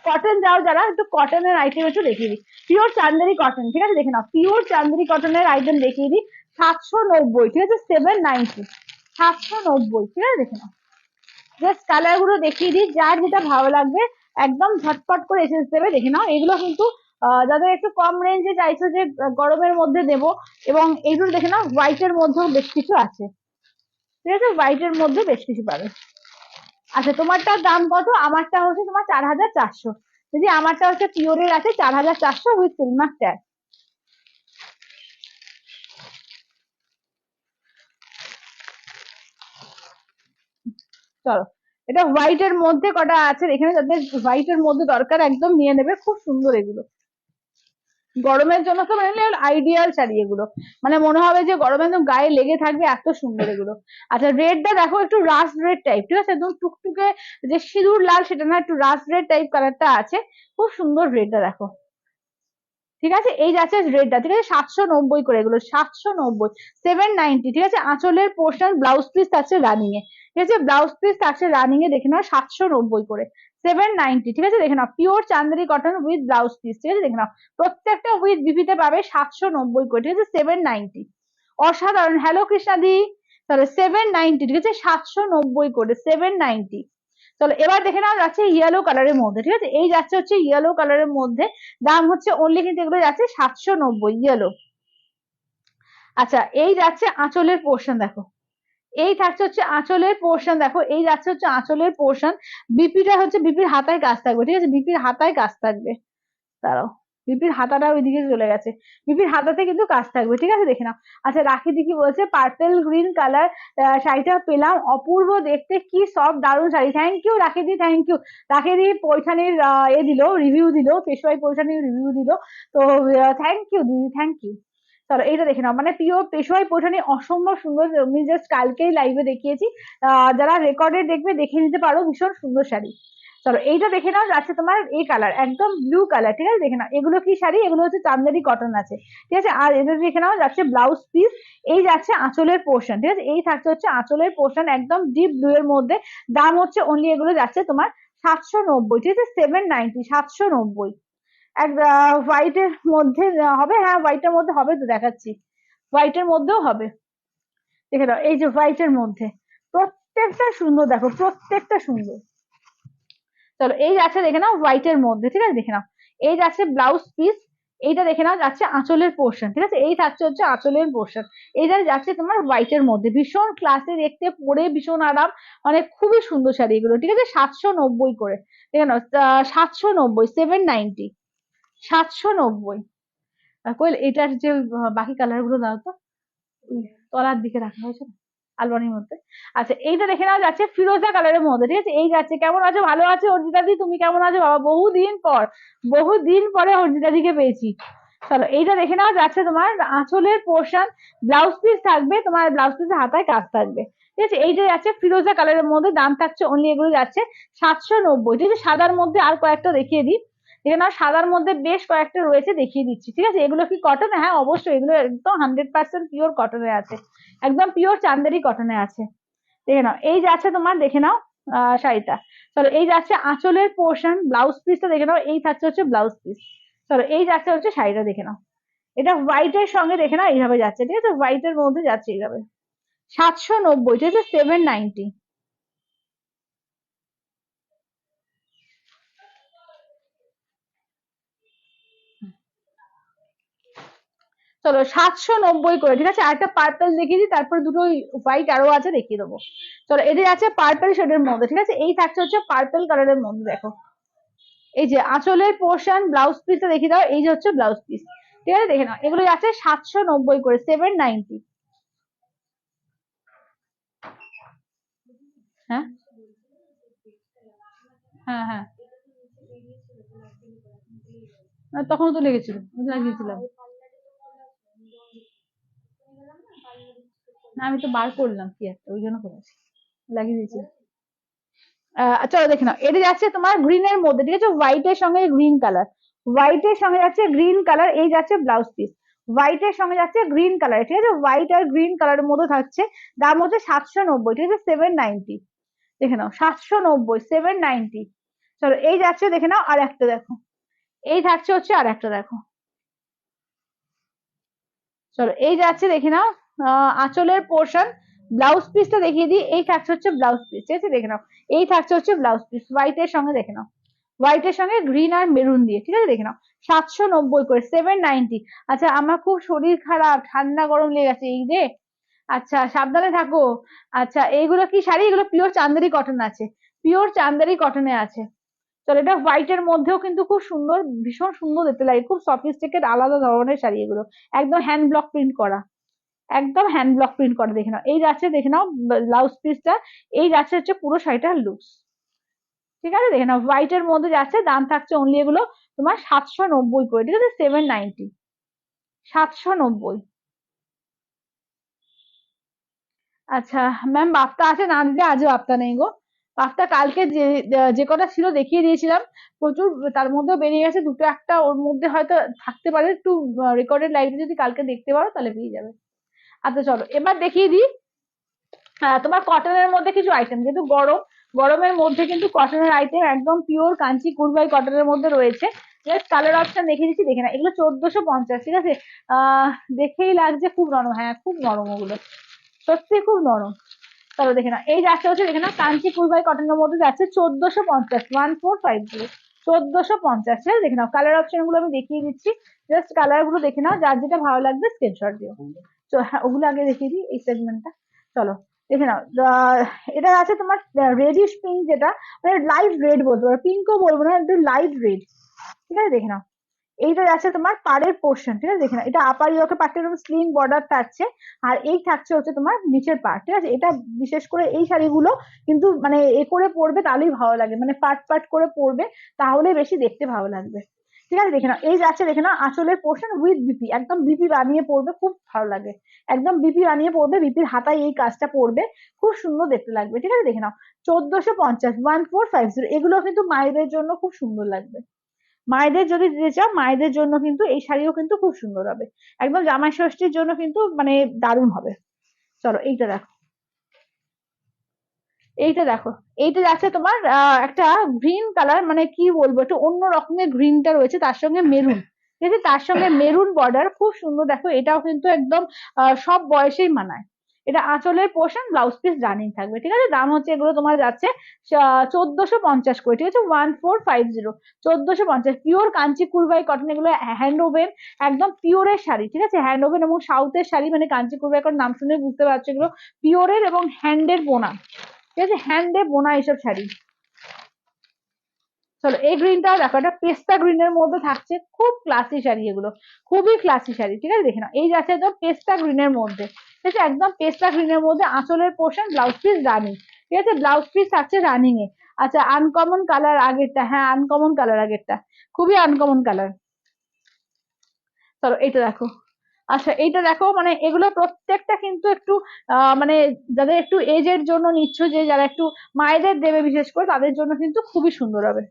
কটন যাও যারা, একটু কটনের আইটেম একটু দেখিয়ে দিই, পিওর চান্দেরি কটন, ঠিক আছে দেখে নাও, পিওর চান্দেরি কটনের আইটেম দেখিয়ে দিই, 790, ঠিক আছে, 790, 790, ঠিক আছে দেখে নাও, জাস্ট কালার গুলো দেখিয়ে দিই, যার যেটা ভালো লাগবে একদম ঝটপট করে এসে দেবে, দেখে নাও। এগুলো কিন্তু যাদের একটু কম রেঞ্জে চাইছো যে গরমের মধ্যে দেবো, এবং এইগুলো দেখে নাও হোয়াইটের মধ্যেও বেশ কিছু আছে, ঠিক আছে, হোয়াইটের মধ্যে বেশ কিছু পাবে। আচ্ছা তোমারটার দাম কত, আমারটা হচ্ছে তোমার 4400, যদি আমারটা হচ্ছে পিওরের আছে 4400 উইথ সিলমার্ক ট্যাগ। চলো এটা হোয়াইট এর মধ্যে কটা আছে এখানে, যাদের হোয়াইট এর মধ্যে দরকার একদম নিয়ে নেবে, খুব সুন্দর এগুলো, গরমের জন্য তো মানে আইডিয়াল শাড়ি এগুলো, মানে মনে হবে যে গরমে একদম গায়ে লেগে থাকবে, এত সুন্দর এগুলো। আচ্ছা রেডটা দেখো, একটু রাস্ট রেড টাইপ, ঠিক আছে, একদম টুকটুকে যে সিঁদুর লাল সেটা না, একটু রাস্ট রেড টাইপ কালারটা আছে, খুব সুন্দর রেডটা দেখো, ঠিক আছে। এই যাচ্ছে রেডটা, ঠিক আছে, 790 করে, এগুলো 790, 790, ঠিক আছে। আঁচলের পোর্শন ব্লাউজ পিস থাকছে রানিং এ, ঠিক আছে, ব্লাউজ পিস থাকছে রানিং এ, দেখে নাও 790 করে, 790, ঠিক আছে দেখে নাও, pure Chanderi cotton with blouse piece, ঠিক আছে দেখে নাও, প্রত্যেকটা উইথ বিপিতে পাবে 790 করে, ঠিক আছে, 790, অসাধারণ। হ্যালো কৃষ্ণাদি, তাহলে 790, ঠিক আছে, 790 করে 790। চলো এবার দেখে নাও যাচ্ছে ইয়েলো কালারের মধ্যে, ঠিক আছে, এই যাচ্ছে হচ্ছে ইয়েলো কালারের মধ্যে, দাম হচ্ছে অনলি কিন্তু এগুলো যাচ্ছে 790 ইয়েলো। আচ্ছা এই যাচ্ছে আঁচলের পোর্শন দেখো, এই থাকছে হচ্ছে আঁচলের পোর্শন দেখো, এই যাচ্ছে হচ্ছে আঁচলের পোর্শন, বিপিটা হচ্ছে বিপির হাতায় কাজ থাকবে, ঠিক আছে, বিপির হাতায় কাজ থাকবে, দাঁড়াও বিপির হাতাটা ওইদিকে চলে গেছে, বিপির হাতাতে কিন্তু কাজ থাকবে, ঠিক আছে দেখে নাও। আচ্ছা রাখিদি কি বলছে, পার্পেল গ্রিন কালার শাড়িটা পেলাম, অপূর্ব দেখতে, কি সফট দারুণ শাড়ি, থ্যাংক ইউ রাখিদি, থ্যাংক ইউ। রাখিদি পৈঠানির এ দিল, রিভিউ দিল, পেশোয়াই পৈঠানির রিভিউ দিল, তো থ্যাংক ইউ দিদি, থ্যাংক ইউ। চলো এইটা দেখে নাও, মানে পিওর পেশোয়াই পৈঠানি, অসম্ভব সুন্দর, আমি জাস্ট কালকেই লাইভে দেখিয়েছি, যারা রেকর্ডে দেখবে দেখে নিতে পারো, ভীষণ সুন্দর শাড়ি। চলো এইটা দেখে নাও, যাচ্ছে তোমার এই কালার একদম ব্লু কালার, ঠিক আছে দেখে নাও, এগুলো কি শাড়ি, এগুলো হচ্ছে চান্দেরি কটন আছে, ঠিক আছে, আর এটা দেখে নাও যাচ্ছে ব্লাউজ পিস, এই যাচ্ছে আঁচলের পোর্শন, ঠিক আছে, এই থাকছে হচ্ছে আঁচলের পোর্শন একদম ডিপ ব্লু এর মধ্যে, দাম হচ্ছে অনলি এগুলো যাচ্ছে তোমার 790, ঠিক আছে, 790, 790। এক হোয়াইটের মধ্যে হবে, হ্যাঁ হোয়াইটের মধ্যে হবে তো, দেখাচ্ছি, হোয়াইটের মধ্যেও হবে, দেখে নাও, এই যে হোয়াইটের মধ্যে প্রত্যেকটা সুন্দর দেখো, প্রত্যেকটা সুন্দর। চলো এই যাচ্ছে দেখে নাও হোয়াইটের মধ্যে, ঠিক আছে দেখে নাও, এই যাচ্ছে ব্লাউজ পিস, এইটা দেখে নাও যাচ্ছে আঁচলের পোর্শন, ঠিক আছে, এই থাকছে হচ্ছে আঁচলের পোর্শন, এইটা যাচ্ছে তোমার হোয়াইটের মধ্যে, ভীষণ ক্লাসে দেখতে, পরে ভীষণ আরাম, মানে খুবই সুন্দর শাড়ি এগুলো, ঠিক আছে, 790 করে, দেখে নাও 790, 790। 790। কোয়েল এটার যে বাকি কালার গুলো দাও তো, তলার দিকে রাখা হয়েছে আলমারির মধ্যে। আচ্ছা এইটা দেখে নেওয়া যাচ্ছে ফিরোজা কালারের মধ্যে, ঠিক আছে? এই যাচ্ছে, কেমন আছো? ভালো আছো অর্জিতা দি, তুমি কেমন আছো বাবা? বহুদিন পরে অর্জিতা দিকে পেয়েছি। চলো এইটা দেখে নেওয়া যাচ্ছে, তোমার আঁচলের পোর্শন, ব্লাউজ পিস থাকবে, তোমার ব্লাউজ পিসের হাতায় কাজ থাকবে, ঠিক আছে? এইটা যাচ্ছে ফিরোজা কালারের মধ্যে, দাম থাকছে অনলি এগুলো যাচ্ছে 790, ঠিক আছে? সাদার মধ্যে আর কয়েকটা দেখিয়ে দিই, এখানে সাদার মধ্যে বেশ কয়েকটা রয়েছে, দেখিয়ে দিচ্ছি, ঠিক আছে? এগুলো কি কটন? হ্যাঁ অবশ্যই, এগুলো একদম 100% পিওর কটনে আছে, একদম পিওর চান্দেরি কটনে আছে। দেখে নাও এই যাচ্ছে তোমার, দেখে নাও শাড়িটা। চলো এই যাচ্ছে আঁচলের পোর্শন, ব্লাউজ পিসটা দেখে নাও, এই থাকছে হচ্ছে ব্লাউজ পিস। চলো এই যাচ্ছে হচ্ছে শাড়িটা, দেখে নাও। এটা হোয়াইটের সঙ্গে দেখে নাও এইভাবে যাচ্ছে, ঠিক আছে? হোয়াইটের মধ্যে যাচ্ছে এইভাবে। 790, ঠিক আছে? 790। চলো 790 করে, ঠিক আছে? আরেকটা পার্পল দেখিয়ে দিই, তারপর দুটো হোয়াইট আরো আছে দেখিয়ে দেবো। চলো এটি আছে পার্পল শেডের মধ্যে, ঠিক আছে? এই থাকছে হচ্ছে পার্পল কালারের মধ্যে, দেখো এই যে আঁচলের পোর্শন, ব্লাউজ পিসটা দেখিয়ে দাও, এই যে হচ্ছে ব্লাউজ পিস, ঠিক আছে? দেখে নাও এগুলো যাচ্ছে 790 করে, 790। হ্যাঁ হ্যাঁ হ্যাঁ, তখন তো লেগেছিল, লাগিয়েছিলাম না, আমি তো বার করলাম কি একটা, ওই জন্য করেছি, লাগিয়ে দিয়েছি। চলো দেখে নাও এটা যাচ্ছে তোমার গ্রিনের মধ্যে, ঠিক আছে? হোয়াইটের সঙ্গে গ্রিন কালার, হোয়াইটের সঙ্গে যাচ্ছে গ্রিন কালার, এই যাচ্ছে ব্লাউজ পিস, হোয়াইটের সঙ্গে যাচ্ছে গ্রিন কালার, ঠিক আছে? হোয়াইট আর গ্রিন কালারের মধ্যে থাকছে, দাম হচ্ছে 790, ঠিক আছে? 790। দেখে নাও 790, 790। চলো এই যাচ্ছে, দেখে নাও আর একটা দেখো, এই থাকছে হচ্ছে আর একটা দেখো। চলো এই যাচ্ছে, দেখে নাও আঁচলের পোর্শন, ব্লাউজ পিসটা দেখিয়ে দিই, এই থাকছে হচ্ছে ব্লাউজ পিস, ঠিক আছে? দেখে নাও এই থাকছে হচ্ছে ব্লাউজ পিস, হোয়াইটের সঙ্গে, দেখে নাও হোয়াইটের সঙ্গে গ্রিন আর মেরুন দিয়ে, ঠিক আছে? দেখে নাও 790 করে, 790। আচ্ছা আমার খুব শরীর খারাপ, ঠান্ডা গরম লেগে গেছে এই রে। আচ্ছা সাবধানে থাকো। আচ্ছা এইগুলো কি শাড়ি? এগুলো পিওর চান্দেরি কটন আছে, পিওর চান্দেরি কটনে আছে। চলো এটা হোয়াইটের মধ্যেও কিন্তু খুব সুন্দর, ভীষণ সুন্দর দেখতে লাগে, খুব সফিস্টিকেট আলাদা ধরনের শাড়ি এগুলো, একদম হ্যান্ড ব্লক প্রিন্ট করা, একদম হ্যান্ড ব্লক প্রিন্ট করা। দেখে নাও এই যাচ্ছে, দেখে নাও ব্লাউজ পিসটা, এই যাচ্ছে হচ্ছে পুরো শাড়িটার লুকস, ঠিক আছে? দেখে নাও হোয়াইটের মধ্যে যাচ্ছে, দাম থাকছে অনলি এগুলো তোমার 790 করে, ঠিক আছে? 790, 790। আচ্ছা ম্যাম বাফতা আছে না দিদি? আজও বাফতা নেই গো, বাফতা কালকে যে যে কটা ছিল দেখিয়ে দিয়েছিলাম প্রচুর, তার মধ্যেও বেরিয়ে গেছে দুটো একটা, ওর মধ্যে হয়তো থাকতে পারে, একটু রেকর্ডেড লাইভে যদি কালকে দেখতে পারো তাহলে পেয়ে যাবে। আচ্ছা চলো এবার দেখিয়ে দিই তোমার কটনের মধ্যে কিছু আইটেম, যেহেতু গরম, গরমের মধ্যে কিন্তু কটনের আইটেম একদম পিওর কাঞ্চি কুরবাই কটনের মধ্যে রয়েছে। জাস্ট কালার অপশন দেখে দিচ্ছি, দেখে না, এগুলো 1450, ঠিক আছে? দেখেই লাগছে খুব নরম, হ্যাঁ খুব নরম ওগুলো, সত্যি খুব নরম। চলো দেখে না এই যাচ্ছে হচ্ছে, দেখে না কাঞ্চি কুরবাই কটনের মধ্যে যাচ্ছে 1450, 1450, 1450, ঠিক আছে? দেখে নাও কালার অপশন গুলো আমি দেখিয়ে দিচ্ছি, জাস্ট কালার গুলো দেখে নাও, যার যেটা ভালো লাগবে স্ক্রিনশট দিও। তো হ্যাঁ ওগুলো আগে দেখিয়ে দিই, এই সেগমেন্টটা। চলো দেখে নাও এটা আছে তোমার রেডিশ পিঙ্ক, যেটা মানে লাইট রেড বলতে পারো, পিঙ্কও বলবো না, একটু লাইট রেড, ঠিক আছে? দেখে নাও এইটা যাচ্ছে তোমার পাড়ের পোর্শন, ঠিক আছে? দেখে নাও এটা আপার ইয়োকে পার্টটা এরকম স্লিম বর্ডার থাকছে, আর এই থাকছে হচ্ছে তোমার নিচের পার্ট, ঠিক আছে? এটা বিশেষ করে এই শাড়িগুলো কিন্তু মানে এ করে পরবে তাহলেই ভালো লাগে, মানে পার্ট পার্ট করে পরবে তাহলে বেশি দেখতে ভালো লাগবে, ঠিক আছে? দেখে নাও এই যাচ্ছে, দেখে নাও আঁচলের পোর্শন উইথ বিপি, একদম বিপি বানিয়ে পরবে, খুব ভালো লাগে, একদম বিপি বানিয়ে পরবে, বিপির হাতায় এই কাজটা পরবে, খুব সুন্দর দেখতে লাগবে, ঠিক আছে? দেখে নাও 1450, 1450, এগুলো কিন্তু মায়েদের জন্য খুব সুন্দর লাগবে, মায়েদের যদি দিতে চাও মায়েদের জন্য কিন্তু এই শাড়িও কিন্তু খুব সুন্দর হবে, একদম জামাই ষষ্ঠীর জন্য কিন্তু মানে দারুণ হবে। চলো এইটা দেখো, এইটা দেখো, এইটা যাচ্ছে তোমার একটা গ্রিন কালার, মানে কি বলবো, একটু অন্য রকমের গ্রিনটা রয়েছে, তার সঙ্গে মেরুন, ঠিক আছে? তার সঙ্গে মেরুন বর্ডার, খুব সুন্দর দেখো, এটাও কিন্তু একদম সব বয়সেই মানায়। এটা আঁচলের পোর্শন, ব্লাউজ পিস রানিং থাকবে, ঠিক আছে? দাম হচ্ছে এগুলো তোমার যাচ্ছে 1450 করে, ঠিক আছে? 1450, 1450, পিওর কাঞ্চি কুরবাই কটন, এগুলো হ্যান্ড ওভেন, একদম পিওরের শাড়ি, ঠিক আছে? হ্যান্ড ওভেন এবং সাউথের শাড়ি, মানে কাঞ্চি কুরবাই কটন নাম শুনে বুঝতে পারছো এগুলো পিওরের এবং হ্যান্ডের বোনা, ঠিক আছে? হ্যান্ডে বোনা এইসব শাড়ি। চলো এই গ্রিনটাও দেখো, একটা পেস্তা গ্রিনের মধ্যে থাকছে, খুব ক্লাসি শাড়ি এগুলো, খুবই ক্লাসি শাড়ি। ঠিক আছে, দেখে নাও, এই যাচ্ছে একদম পেস্তা গ্রিনের মধ্যে। ঠিক আছে, একদম পেস্তা গ্রিনের মধ্যে আঁচলের পোর্শন, ব্লাউজ পিস রানিং। ঠিক আছে, ব্লাউজ পিস থাকছে রানিং এ। আচ্ছা, আনকমন কালার আগেরটা, হ্যাঁ আনকমন কালার আগেরটা, খুবই আনকমন কালার। চলো এইটা দেখো। আচ্ছা এইটা দেখো, মানে এগুলো প্রত্যেকটা কিন্তু একটু মানে যাদের একটু এজের জন্য নিচ্ছ, যে যারা একটু মায়েদের দেবে বিশেষ করে, তাদের জন্য কিন্তু খুবই সুন্দর হবে।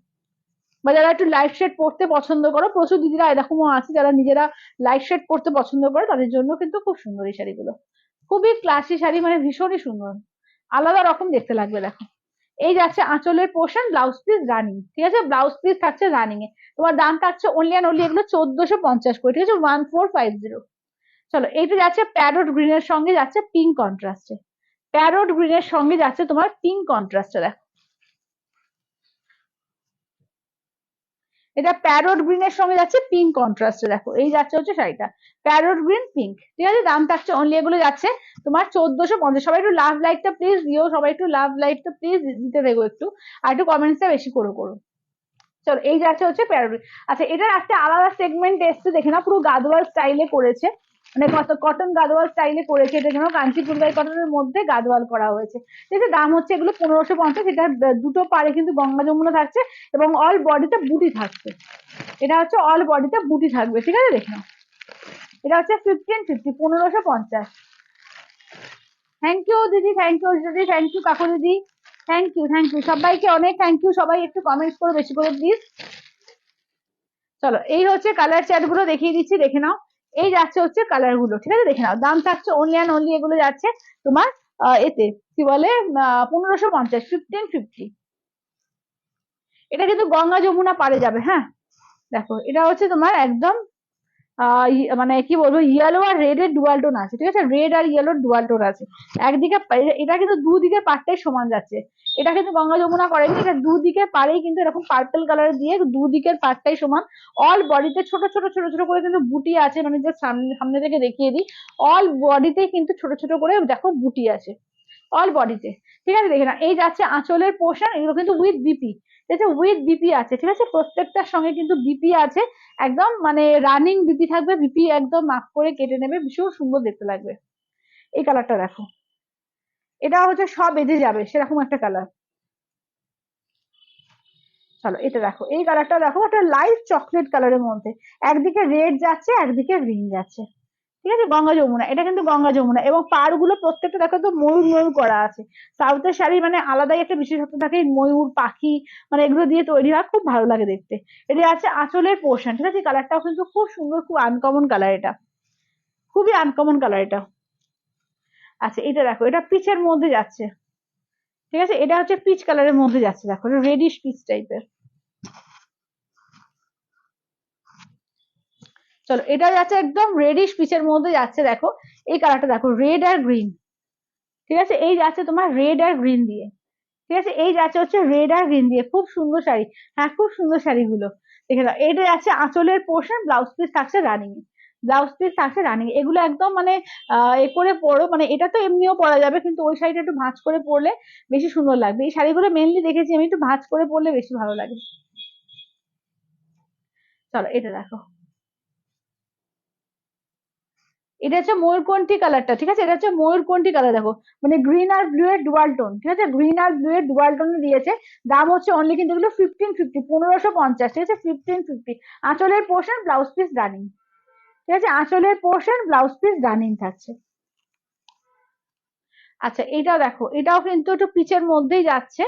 বা যারা একটু লাইট শেড পড়তে পছন্দ করো, প্রচুর দিদিরা এরকমও আছে যারা নিজেরা লাইট শেড পড়তে পছন্দ করে, তাদের জন্য কিন্তু খুব সুন্দর এই শাড়িগুলো। খুবই ক্লাসি শাড়ি, মানে ভীষণই সুন্দর, আলাদা রকম দেখতে লাগবে। দেখো এই যাচ্ছে আঁচলের পোর্শন, ব্লাউজ পিস রানিং। ঠিক আছে, ব্লাউজ পিস থাকছে রানিং এ। তোমার দাম থাকছে অনলি অ্যান্ড অনলি এগুলো 1450 করে। ঠিক আছে, 1450। চলো এইটা যাচ্ছে প্যারোট গ্রিনের সঙ্গে যাচ্ছে পিঙ্ক কন্ট্রাস্টে। প্যারোট গ্রিনের সঙ্গে যাচ্ছে তোমার পিঙ্ক কন্ট্রাস্টে। দেখো এটা প্যারোট গ্রিনের সঙ্গে যাচ্ছে পিঙ্ক কন্ট্রাস্টে। দেখো এই যাচ্ছে হচ্ছে শাড়িটা, প্যারোট গ্রিন পিঙ্ক। ঠিক আছে, দাম থাকছে অনলি এগুলো যাচ্ছে তোমার 1450। সবাই একটু লাভ লাইকটা প্লিজ দিও, সবাই একটু লাভ লাইকটা প্লিজ দিতে দেখো একটু, আর একটু কমেন্টসটা বেশি করে করো। চলো এই যাচ্ছে হচ্ছে প্যারোট। আচ্ছা, এটার একটা আলাদা সেগমেন্ট এসছে, দেখে না, পুরো গাদোয়াল স্টাইলে করেছে, মানে কত কটন গাদোয়াল স্টাইলে করেছে। এটা কেন কাঞ্চিপুরবাই কটনের মধ্যে গাদোয়াল করা হয়েছে। ঠিক আছে, দাম হচ্ছে এগুলো 1550। এটা দুটো পারে কিন্তু গঙ্গা যমুনা থাকছে, এবং অল বডিতে বুটি থাকছে। এটা হচ্ছে অল বডিতে বুটি থাকবে। ঠিক আছে, দেখে নাও, এটা হচ্ছে 1550, 1550। থ্যাংক ইউ দিদি, থ্যাংক ইউ দিদি, থ্যাংক ইউ কাকু দিদি, থ্যাংক ইউ, থ্যাংক ইউ সবাইকে, অনেক থ্যাংক ইউ। সবাই একটু কমেন্টস করো বেশি করে প্লিজ। চলো এই হচ্ছে কালার চার্ট গুলো দেখিয়ে দিচ্ছি, দেখে নাও। এই যাচ্ছে হচ্ছে কালার গুলো। ঠিক আছে, দেখে নাও, দাম থাকছে অনলি অ্যান্ড অনলি এগুলো যাচ্ছে তোমার এতে কি বলে 1550, 1550। এটা কিন্তু গঙ্গা যমুনা পারে যাবে। হ্যাঁ দেখো, এটা হচ্ছে তোমার একদম মানে কি বলবো, ইয়েলো আর রেড এর ডুয়াল টোন আছে। ঠিক আছে, রেড আর ইয়েলোর ডুয়াল টোন আছে। একদিকে এটা কিন্তু দুদিকে পাড়টাই সমান যাচ্ছে। এটা কিন্তু গঙ্গা যমুনা করেনি, এটা দুদিকে পাড়েই কিন্তু এরকম পার্পল কালার দিয়ে দুদিকের পাড়টাই সমান। অল বডিতে ছোট ছোট ছোট ছোট করে কিন্তু বুটি আছে, মানে যে সামনে সামনে থেকে দেখিয়ে দিই, অল বডিতে কিন্তু ছোট ছোট করে দেখো বুটি আছে অল বডিতে। ঠিক আছে, দেখে না, এই যাচ্ছে আঁচলের পোর্শন, এগুলো কিন্তু উইথ বিপি। ঠিক আছে, উইথ বিপি আছে। ঠিক আছে, প্রত্যেকটার সঙ্গে কিন্তু বিপি আছে, একদম মানে রানিং বিপি থাকবে। বিপি একদম মাপ করে কেটে নেবে, ভীষণ সুন্দর দেখতে লাগবে। এই কালারটা দেখো, এটা হচ্ছে সব বেজে যাবে সেরকম একটা কালার। চলো এটা দেখো, এই কালারটা দেখো, একটা লাইট চকলেট কালারের মধ্যে, একদিকে রেড যাচ্ছে একদিকে গ্রিন যাচ্ছে। ঠিক আছে, গঙ্গা যমুনা, এটা কিন্তু গঙ্গা যমুনা, এবং পাড় গুলো প্রত্যেকটা দেখো তো ময়ূর ময়ূর করা আছে। সাউথের শাড়ি মানে আলাদাই একটা বিশেষত্ব থাকে, ময়ূর পাখি মানে এগুলো দিয়ে তৈরি হয়, খুব ভালো লাগে দেখতে। এটা আছে আঁচলের পোর্শন। ঠিক আছে, কালারটাও কিন্তু খুব সুন্দর, খুব আনকমন কালার এটা, খুবই আনকমন কালার এটা। আচ্ছা এটা দেখো, এটা পিচের মধ্যে যাচ্ছে। ঠিক আছে, এটা হচ্ছে পিচ কালারের মধ্যে যাচ্ছে, দেখো রেডিশ পিচ টাইপের। চলো এটা যাচ্ছে একদম রেডিশ পিচের মধ্যে যাচ্ছে। দেখো এই কালারটা দেখো, রেড আর গ্রিন। ঠিক আছে, এই যাচ্ছে তোমার রেড আর গ্রিন দিয়ে। ঠিক আছে, এই যাচ্ছে হচ্ছে রেড আর গ্রিন দিয়ে, খুব সুন্দর শাড়ি। হ্যাঁ খুব সুন্দর শাড়িগুলো, দেখে নাও। এটা যাচ্ছে আঁচলের পোর্শন, ব্লাউজ পিস থাকছে রানিং। ব্লাউজ পিস থাকছে রানিং, এগুলো একদম মানে এ করে পরো, মানে এটা তো এমনিও পরা যাবে, কিন্তু ওই শাড়িটা একটু ভাঁজ করে পরলে বেশি সুন্দর লাগবে। এই শাড়িগুলো মেনলি দেখেছি আমি একটু ভাঁজ করে পরলে বেশি ভালো লাগে। চলো এটা দেখো, এটা হচ্ছে ময়ূরকণ্ঠী কালারটা। ঠিক আছে, এটা হচ্ছে ময়ূরকণ্ঠী কালার। দেখো মানে গ্রিন আর ব্লু এর ডুয়াল টোন। ঠিক আছে, গ্রিন আর ব্লু এর ডুয়াল টোন দিয়েছে। দাম হচ্ছে অনলি কিন্তু এগুলো 1550, 1550। ঠিক আছে, 1550। আঁচলের পোর্শন, ব্লাউজ পিস রানিং। ঠিক আছে, আঁচলের পোর্শন, ব্লাউজ পিস রানিং থাকছে। আচ্ছা এটাও দেখো, এটাও কিন্তু একটু পিচের মধ্যেই যাচ্ছে।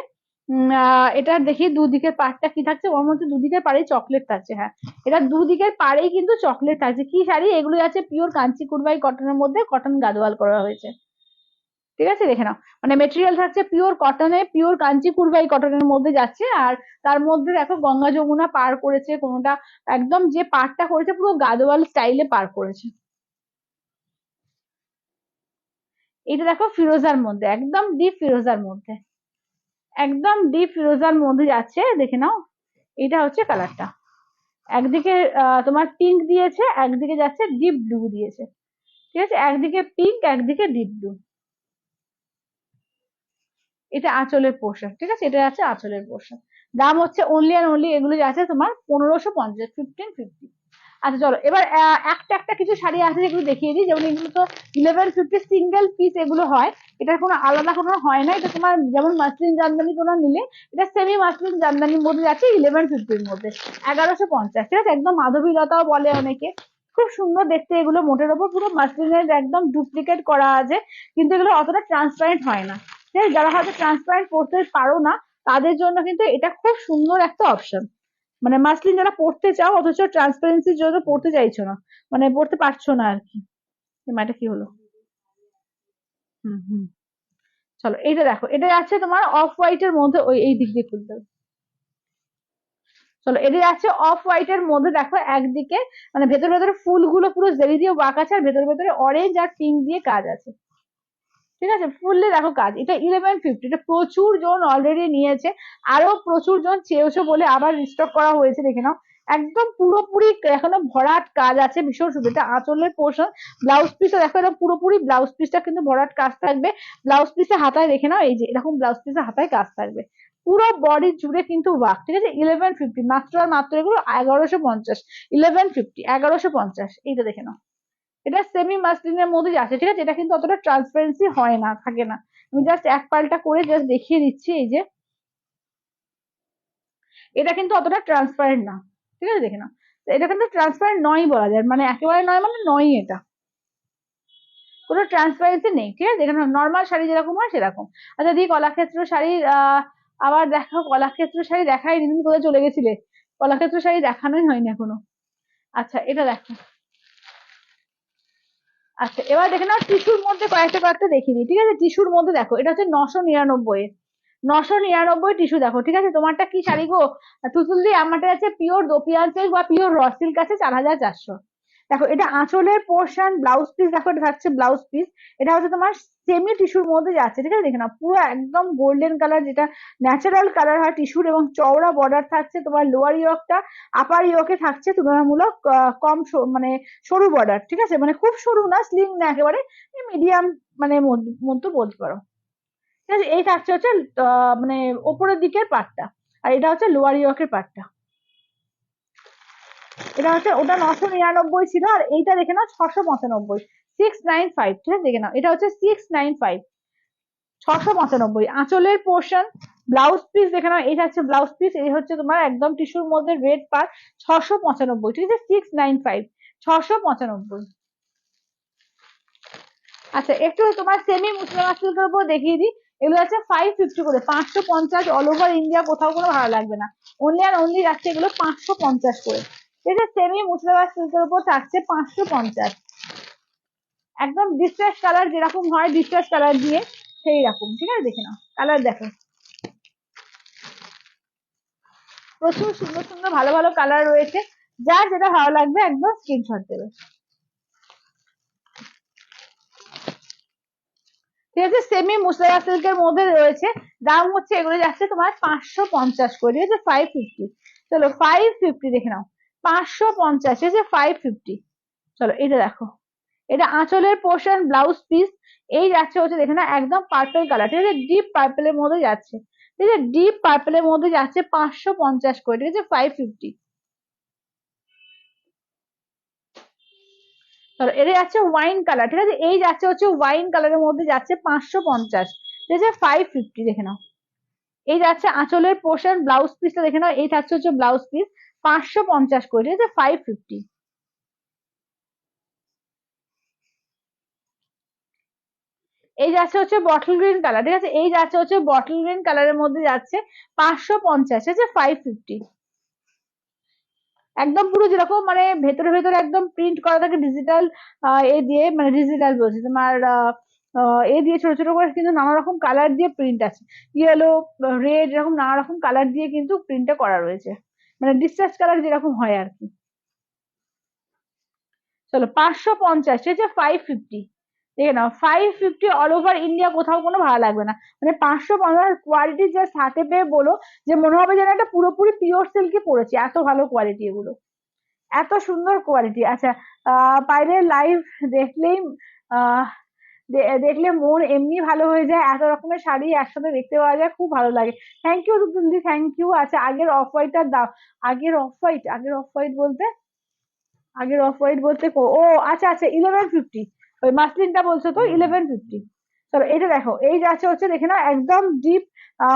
এটা দেখি দুদিকের পাড়টা কি থাকছে, ওর মধ্যে দুদিকের পাড়েই চকলেট থাকছে। হ্যাঁ, এটা দুদিকের পাড়েই কিন্তু চকলেট থাকছে। কি শাড়ি এগুলো আছে, পিওর কাঞ্চি কুরবাই কটনের মধ্যে কটন গাদোয়াল করা হয়েছে। ঠিক আছে, দেখে নাও, মানে মেটেরিয়াল থাকছে পিওর কটনে, পিওর কাঞ্চি কুরবাই কটনের মধ্যে যাচ্ছে। আর তার মধ্যে দেখো গঙ্গা যমুনা পার করেছে কোনটা, একদম যে পারটা করেছে পুরো গাদোয়াল স্টাইলে পার করেছে। এটা দেখো ফিরোজার মধ্যে, একদম ডিপ ফিরোজার মধ্যে, একদম ডিপ ফিরোজার মধ্যে যাচ্ছে, দেখে নাও। এটা হচ্ছে কালারটা, একদিকে তোমার পিঙ্ক দিয়েছে, একদিকে যাচ্ছে ডিপ ব্লু দিয়েছে। ঠিক আছে, একদিকে পিঙ্ক একদিকে ডিপ ব্লু। এটা আঁচলের পোর্শন। ঠিক আছে, এটা আছে আঁচলের পোর্শন। দাম হচ্ছে অনলি অ্যান্ড অনলি এগুলো আছে তোমার 1550, 1550। আচ্ছা চলো এবার একটা একটা কিছু শাড়ি আছে যেগুলো দেখিয়ে দিই, যেমন এগুলো তো 1150 সিঙ্গেল পিস এগুলো হয়, এটার কোনো আলাদা কোনো হয় না, এটা তোমার যেমন মাসলিন জামদানি তোমরা নিলে, এটা সেমি মাসলিন জামদানির মধ্যে আছে 1150-র মধ্যে, 1150, ঠিক আছে, একদম মাধবীলতাও বলে অনেকে। খুব সুন্দর দেখতে এগুলো, মোটের ওপর পুরো মাসলিনের একদম ডুপ্লিকেট করা আছে, কিন্তু এগুলো অতটা ট্রান্সপারেন্ট হয় না, ঠিক আছে, যারা হয়তো ট্রান্সপারেন্ট করতে পারো না তাদের জন্য কিন্তু এটা খুব সুন্দর একটা অপশন। মানে মাসলিন যারা পড়তে চাও অথচ ট্রান্সপারেন্সির জন্য পড়তে চাইছো না, মানে পড়তে পারছো না আর কি। এটা কি হলো? হুম হুম। চলো এইটা দেখো, এটা আছে তোমার অফ হোয়াইট এর মধ্যে, ওই এই দিক দিয়ে খুলতে হবে। চলো এটা আছে অফ হোয়াইট এর মধ্যে, দেখো একদিকে মানে ভেতর ভেতরে ফুলগুলো পুরো জেলি দিয়ে ওয়াক আছে, আর ভেতরে ভেতরে অরেঞ্জ আর পিঙ্ক দিয়ে কাজ আছে, ঠিক আছে, ফুললে দেখো কাজ। এটা 1150, এটা প্রচুর জন অলরেডি নিয়েছে, আরো প্রচুর জন চেয়েছো বলে আবার রিস্টক করা হয়েছে, দেখে নাও। একদম পুরোপুরি এখনো ভরাট কাজ আছে, ভীষণ সুন্দর। এটা আঁচলের পোর্শন, ব্লাউজ পিসও দেখো, এটা পুরোপুরি ব্লাউজ পিসটা কিন্তু ভরাট কাজ থাকবে। ব্লাউজ পিসে হাতায় দেখে নাও, এই যে এরকম ব্লাউজ পিসে হাতায় কাজ থাকবে, পুরো বডি জুড়ে কিন্তু ওয়ার্ক, ঠিক আছে। 1150 মাত্র, আর মাত্র এগুলো 1150, 1150, 1150, এইটা দেখে নাও। এটা সেমি মাসলিনের মধ্যে আছে, ঠিক আছে, এটা কিন্তু অতটা ট্রান্সপারেন্সি হয় না, থাকে না। আমি জাস্ট এক পাল্টা করে জাস্ট দেখিয়ে দিচ্ছি, এই যে এটা কিন্তু অতটা ট্রান্সপারেন্ট না, ঠিক আছে, দেখে নাও। এটা কিন্তু ট্রান্সপারেন্ট নয় বলা যায়, মানে একেবারে নয় মানে নয়, এটা কোনো ট্রান্সপারেন্সি নেই, ঠিক আছে, এখানে নর্মাল শাড়ি যেরকম হয় সেরকম। আচ্ছা দিয়ে কলাক্ষেত্র শাড়ির আবার দেখো, কলাক্ষেত্র শাড়ি দেখাই দিন, কোথায় চলে গেছিলে, কলাক্ষেত্র শাড়ি দেখানোই হয়নি এখনো। আচ্ছা এটা দেখো, আচ্ছা এবার দেখে নাও টিস্যুর মধ্যে কয়েকটা কয়েকটা দেখিয়ে দিই, ঠিক আছে। টিস্যুর মধ্যে দেখো, এটা হচ্ছে 999, 999 টিস্যু, দেখো ঠিক আছে। তোমারটা কি শাড়ি গো তুতুল দি? আমারটা আছে পিওর দোপিয়ান সিল্ক বা পিওর র সিল্ক, আছে 4400। দেখো এটা আঁচলের পোর্শন, ব্লাউজ পিস দেখো, এটা থাকছে ব্লাউজ পিস, এটা হচ্ছে তোমার সেমি টিস্যুর মধ্যে যাচ্ছে, ঠিক আছে, দেখে নাও পুরো একদম গোল্ডেন কালার, যেটা ন্যাচারাল কালার হয় টিস্যুর, এবং চওড়া বর্ডার থাকছে। তোমার লোয়ার ইয়কটা আপার ইয়কে থাকছে তুলনামূলক কম মানে সরু বর্ডার, ঠিক আছে, মানে খুব সরু না, স্লিম না একেবারে, মিডিয়াম মানে মধ্যে বলতে পারো, ঠিক আছে। এই থাকছে হচ্ছে মানে ওপরের দিকের পার্টটা, আর এটা হচ্ছে লোয়ার ইয়কের পার্টটা। এটা হচ্ছে, ওটা 999 ছিল, আর এইটা দেখে নাও 695, 695, ঠিক আছে, দেখে নাও এটা হচ্ছে 695, 695। আঁচলের পোর্শন, ব্লাউজ পিস দেখে নাও, এটা হচ্ছে ব্লাউজ পিস, এই হচ্ছে তোমার একদম টিস্যুর মধ্যে রেড পার, 695, ঠিক আছে, 695, 695। আচ্ছা একটু তোমার সেমি মুসলিমা সিল্কের উপর দেখিয়ে দিই, এগুলো আছে 550 করে, 550, অল ওভার ইন্ডিয়া কোথাও কোনো ভাড়া লাগবে না, অনলি আর অনলি যাচ্ছে এগুলো 550 করে, ঠিক আছে। সেমি মুসলিমা সিল্কের উপর থাকছে 550, একদম ডিস্ট্রেস কালার যেরকম হয়, ডিস্ট্রেস কালার দিয়ে সেই রকম, ঠিক আছে, দেখে নাও কালার দেখো, প্রচুর সুন্দর সুন্দর ভালো ভালো কালার রয়েছে, যার যেটা ভালো লাগবে একদম স্ক্রিনশট দেবে, ঠিক আছে। সেমি মুসলিমা সিল্কের মধ্যে রয়েছে, দাম হচ্ছে এগুলো যাচ্ছে তোমার 550 করে, ঠিক আছে, 550। চলো 550 দেখে নাও, 550, ঠিক আছে, 550। চলো এটা দেখো, এটা আঁচলের পোর্শন, ব্লাউজ পিস, এই যাচ্ছে হচ্ছে দেখে না একদম পার্পল কালার, ঠিক আছে, ডিপ পার্পলের মধ্যে যাচ্ছে, ঠিক আছে, ডিপ পার্পলের মধ্যে যাচ্ছে 550 করে, ঠিক আছে, 550। চলো এটা যাচ্ছে ওয়াইন কালার, ঠিক আছে, এই যাচ্ছে হচ্ছে ওয়াইন কালারের মধ্যে যাচ্ছে 550, ঠিক আছে, 550 দেখে নাও। এই যাচ্ছে আঁচলের পোর্শন, ব্লাউজ পিসটা দেখে নাও, এই থাকছে হচ্ছে ব্লাউজ পিস, 550 করে, ঠিক আছে, 550। এই যাচ্ছে হচ্ছে বটল গ্রিন কালার, ঠিক আছে, এই যাচ্ছে হচ্ছে বটল গ্রিন কালারের মধ্যে যাচ্ছে 550, ঠিক আছে, 550। একদম পুরো যেরকম মানে ভেতরে ভেতরে একদম প্রিন্ট করা থাকে ডিজিটাল, এ দিয়ে, মানে ডিজিটাল বলছি তোমার এ দিয়ে ছোট ছোট করে, কিন্তু নানা রকম কালার দিয়ে প্রিন্ট আছে, ইয়েলো, রেড, এরকম নানা রকম কালার দিয়ে কিন্তু প্রিন্টটা করা রয়েছে, মানে ডিসচার্জ কালার যেরকম হয় আর কি। চলো 550, ঠিক আছে, 550, দেখে নাও 550, অল ওভার ইন্ডিয়া কোথাও কোনো ভাড়া লাগবে না, মানে 550 কোয়ালিটি জাস্ট হাতে পেয়ে বলো যে মনে হবে যেন একটা পুরোপুরি পিওর সিল্কে পড়েছি, এত ভালো কোয়ালিটি এগুলো, এত সুন্দর কোয়ালিটি। আচ্ছা বাইরে লাইভ দেখলেই আহ দেখলে মন এমনি ভালো হয়ে যায়, এত রকমের শাড়ি একসাথে দেখতে পাওয়া যায়, খুব ভালো লাগে। থ্যাংক ইউ দিদি, থ্যাংক ইউ। আচ্ছা আগের অফ হোয়াইটটার দাও। আগের অফ হোয়াইট বলতে, ও আচ্ছা আচ্ছা 1150, ওই মাসলিনটা বলছো তো 1150। চলো এটা দেখো, এই যাচ্ছে হচ্ছে দেখে নাও একদম ডিপ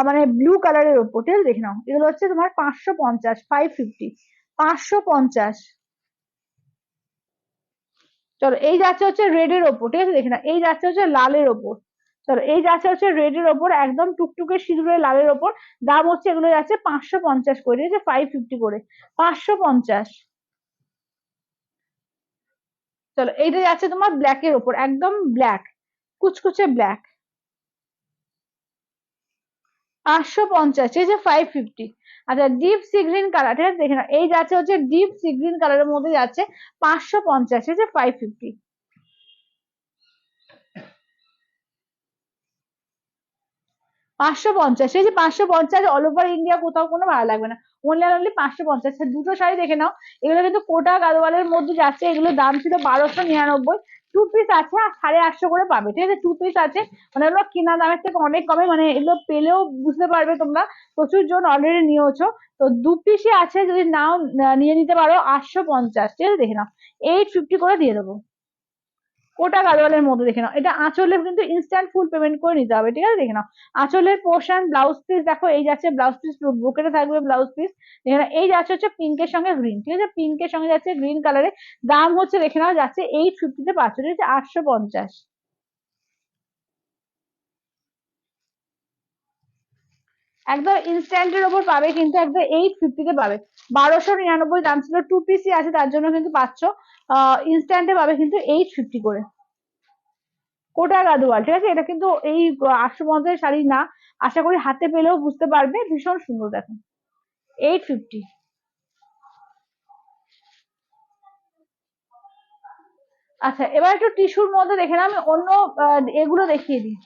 মানে ব্লু কালারের ওপর, ঠিক আছে দেখে নাও, এগুলো হচ্ছে তোমার 550, 550, 550। চলো এই যাচ্ছে হচ্ছে রেড এর ওপর, ঠিক আছে দেখে নাও, এই যাচ্ছে হচ্ছে লালের ওপর। চলো এই যাচ্ছে হচ্ছে রেড এর ওপর একদম টুকটুকে সিঁদুরের লালের ওপর। দাম হচ্ছে এগুলো যাচ্ছে 550 করে, ঠিক আছে 550 করে, 550। চলো এইটা যাচ্ছে তোমার ব্ল্যাক এর ওপর, একদম ব্ল্যাক, কুচকুচে ব্ল্যাক, 550, এই যে 550। আচ্ছা ডিপ সি গ্রিন কালার, ঠিক আছে দেখে না, এই যাচ্ছে হচ্ছে ডিপ সি গ্রিন কালারের মধ্যে যাচ্ছে 550, এই যে 550। 550, এই যে 550, অল ওভার ইন্ডিয়া কোথাও কোনো ভালো লাগবে না, অনলি আর অনলি 550। দুটো শাড়ি দেখে নাও, এগুলো কিন্তু কোটা গাদোয়ালের মধ্যে যাচ্ছে, এগুলো দাম ছিল 1299। টু পিস আছে আর 850 করে পাবে, ঠিক আছে টু পিস আছে, মানে এগুলো কিনা দামের থেকে অনেক কমে, মানে এগুলো পেলেও বুঝতে পারবে তোমরা প্রচুর জন অলরেডি নিয়েছো। তো দু পিসই আছে, যদি নাও নিয়ে নিতে পারো 850, ঠিক আছে দেখে নাও, 850 করে দিয়ে দেবো। কোটা গাড়োয়ালের মধ্যে দেখে নাও, এটা আঁচলে কিন্তু ইনস্ট্যান্ট ফুল পেমেন্ট করে নিতে হবে, ঠিক আছে দেখে নাও। আঁচলের পোর্শন ব্লাউজ পিস দেখো, এই যাচ্ছে ব্লাউজ পিস, বুকেটে থাকবে ব্লাউজ পিস, দেখে নাও এই যাচ্ছে হচ্ছে পিঙ্কের সঙ্গে গ্রিন, ঠিক আছে পিঙ্কের সঙ্গে যাচ্ছে গ্রিন কালারে। দাম হচ্ছে দেখে নাও যাচ্ছে 850 পাচ্ছ, ঠিক আছে 850। একদম ইনস্ট্যান্টের ওপর পাবে কিন্তু, একদম 850 পাবে। 1299 দাম ছিল, টু পিসই আছে তার জন্য কিন্তু পাচ্ছ ইনস্ট্যান্টে পাবে কিন্তু 850 করে। কোটা গাদোয়াল, ঠিক আছে, এটা কিন্তু এই 850 শাড়ি না, আশা করি হাতে পেলেও বুঝতে পারবে, ভীষণ সুন্দর দেখো, 850। আচ্ছা এবার একটু টিস্যুর মধ্যে দেখে নাও, আমি অন্য এগুলো দেখিয়ে দিই,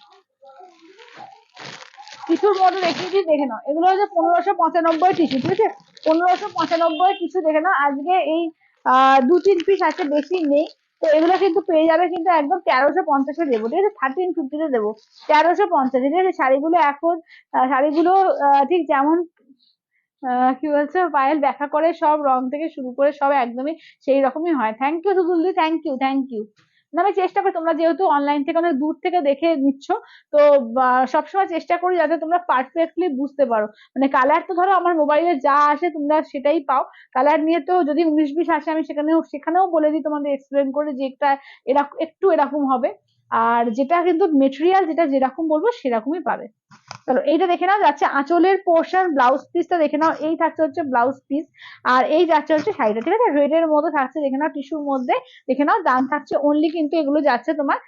টিস্যুর মধ্যে দেখিয়ে দিই দেখে নাও, এগুলো হচ্ছে 1595 টিস্যু, ঠিক আছে 1595 টিস্যু দেখে নাও। আজকে এই দু তিন পিস আছে, বেশি নেই। তো এগুলো কিন্তু পেয়ে যাবে কিন্তু একদম 1350-এ দেবো, ঠিক আছে 1350-তে দেবো, 1350, ঠিক আছে শাড়িগুলো এখন শাড়িগুলো ঠিক যেমন কি বলছো পায়েল দেখা করে, সব রং থেকে শুরু করে সব একদমই সেই রকমই হয়। থ্যাংক ইউ সুদুলদি, থ্যাংক ইউ, থ্যাংক ইউ। না আমি চেষ্টা করি, তোমরা যেহেতু অনলাইন থেকে অনেক দূর থেকে দেখে নিচ্ছ, তো সবসময় চেষ্টা করি যাতে তোমরা পারফেক্টলি বুঝতে পারো, মানে কালার তো ধরো আমার মোবাইলে যা আসে তোমরা সেটাই পাও, কালার নিয়ে তো যদি 19-20 আসে আমি সেখানেও বলে দিই তোমাদের এক্সপ্লেন করে যে একটা এরকম একটু এরকম হবে, আর যেটা কিন্তু মেটেরিয়াল যেটা যেরকম বলবো সেরকমই পাবে। চলো এইটা দেখে নাও যাচ্ছে আঁচলের পোর্শন, ব্লাউজ পিসটা দেখে নাও, এই থাকছে হচ্ছে ব্লাউজ পিস, আর এই যাচ্ছে হচ্ছে শাড়িটা, ঠিক আছে রেড এর মধ্যে থাকছে দেখে নাও, টিস্যুর মধ্যে দেখে নাও। দাম থাকছে অনলি কিন্তু এগুলো যাচ্ছে তোমার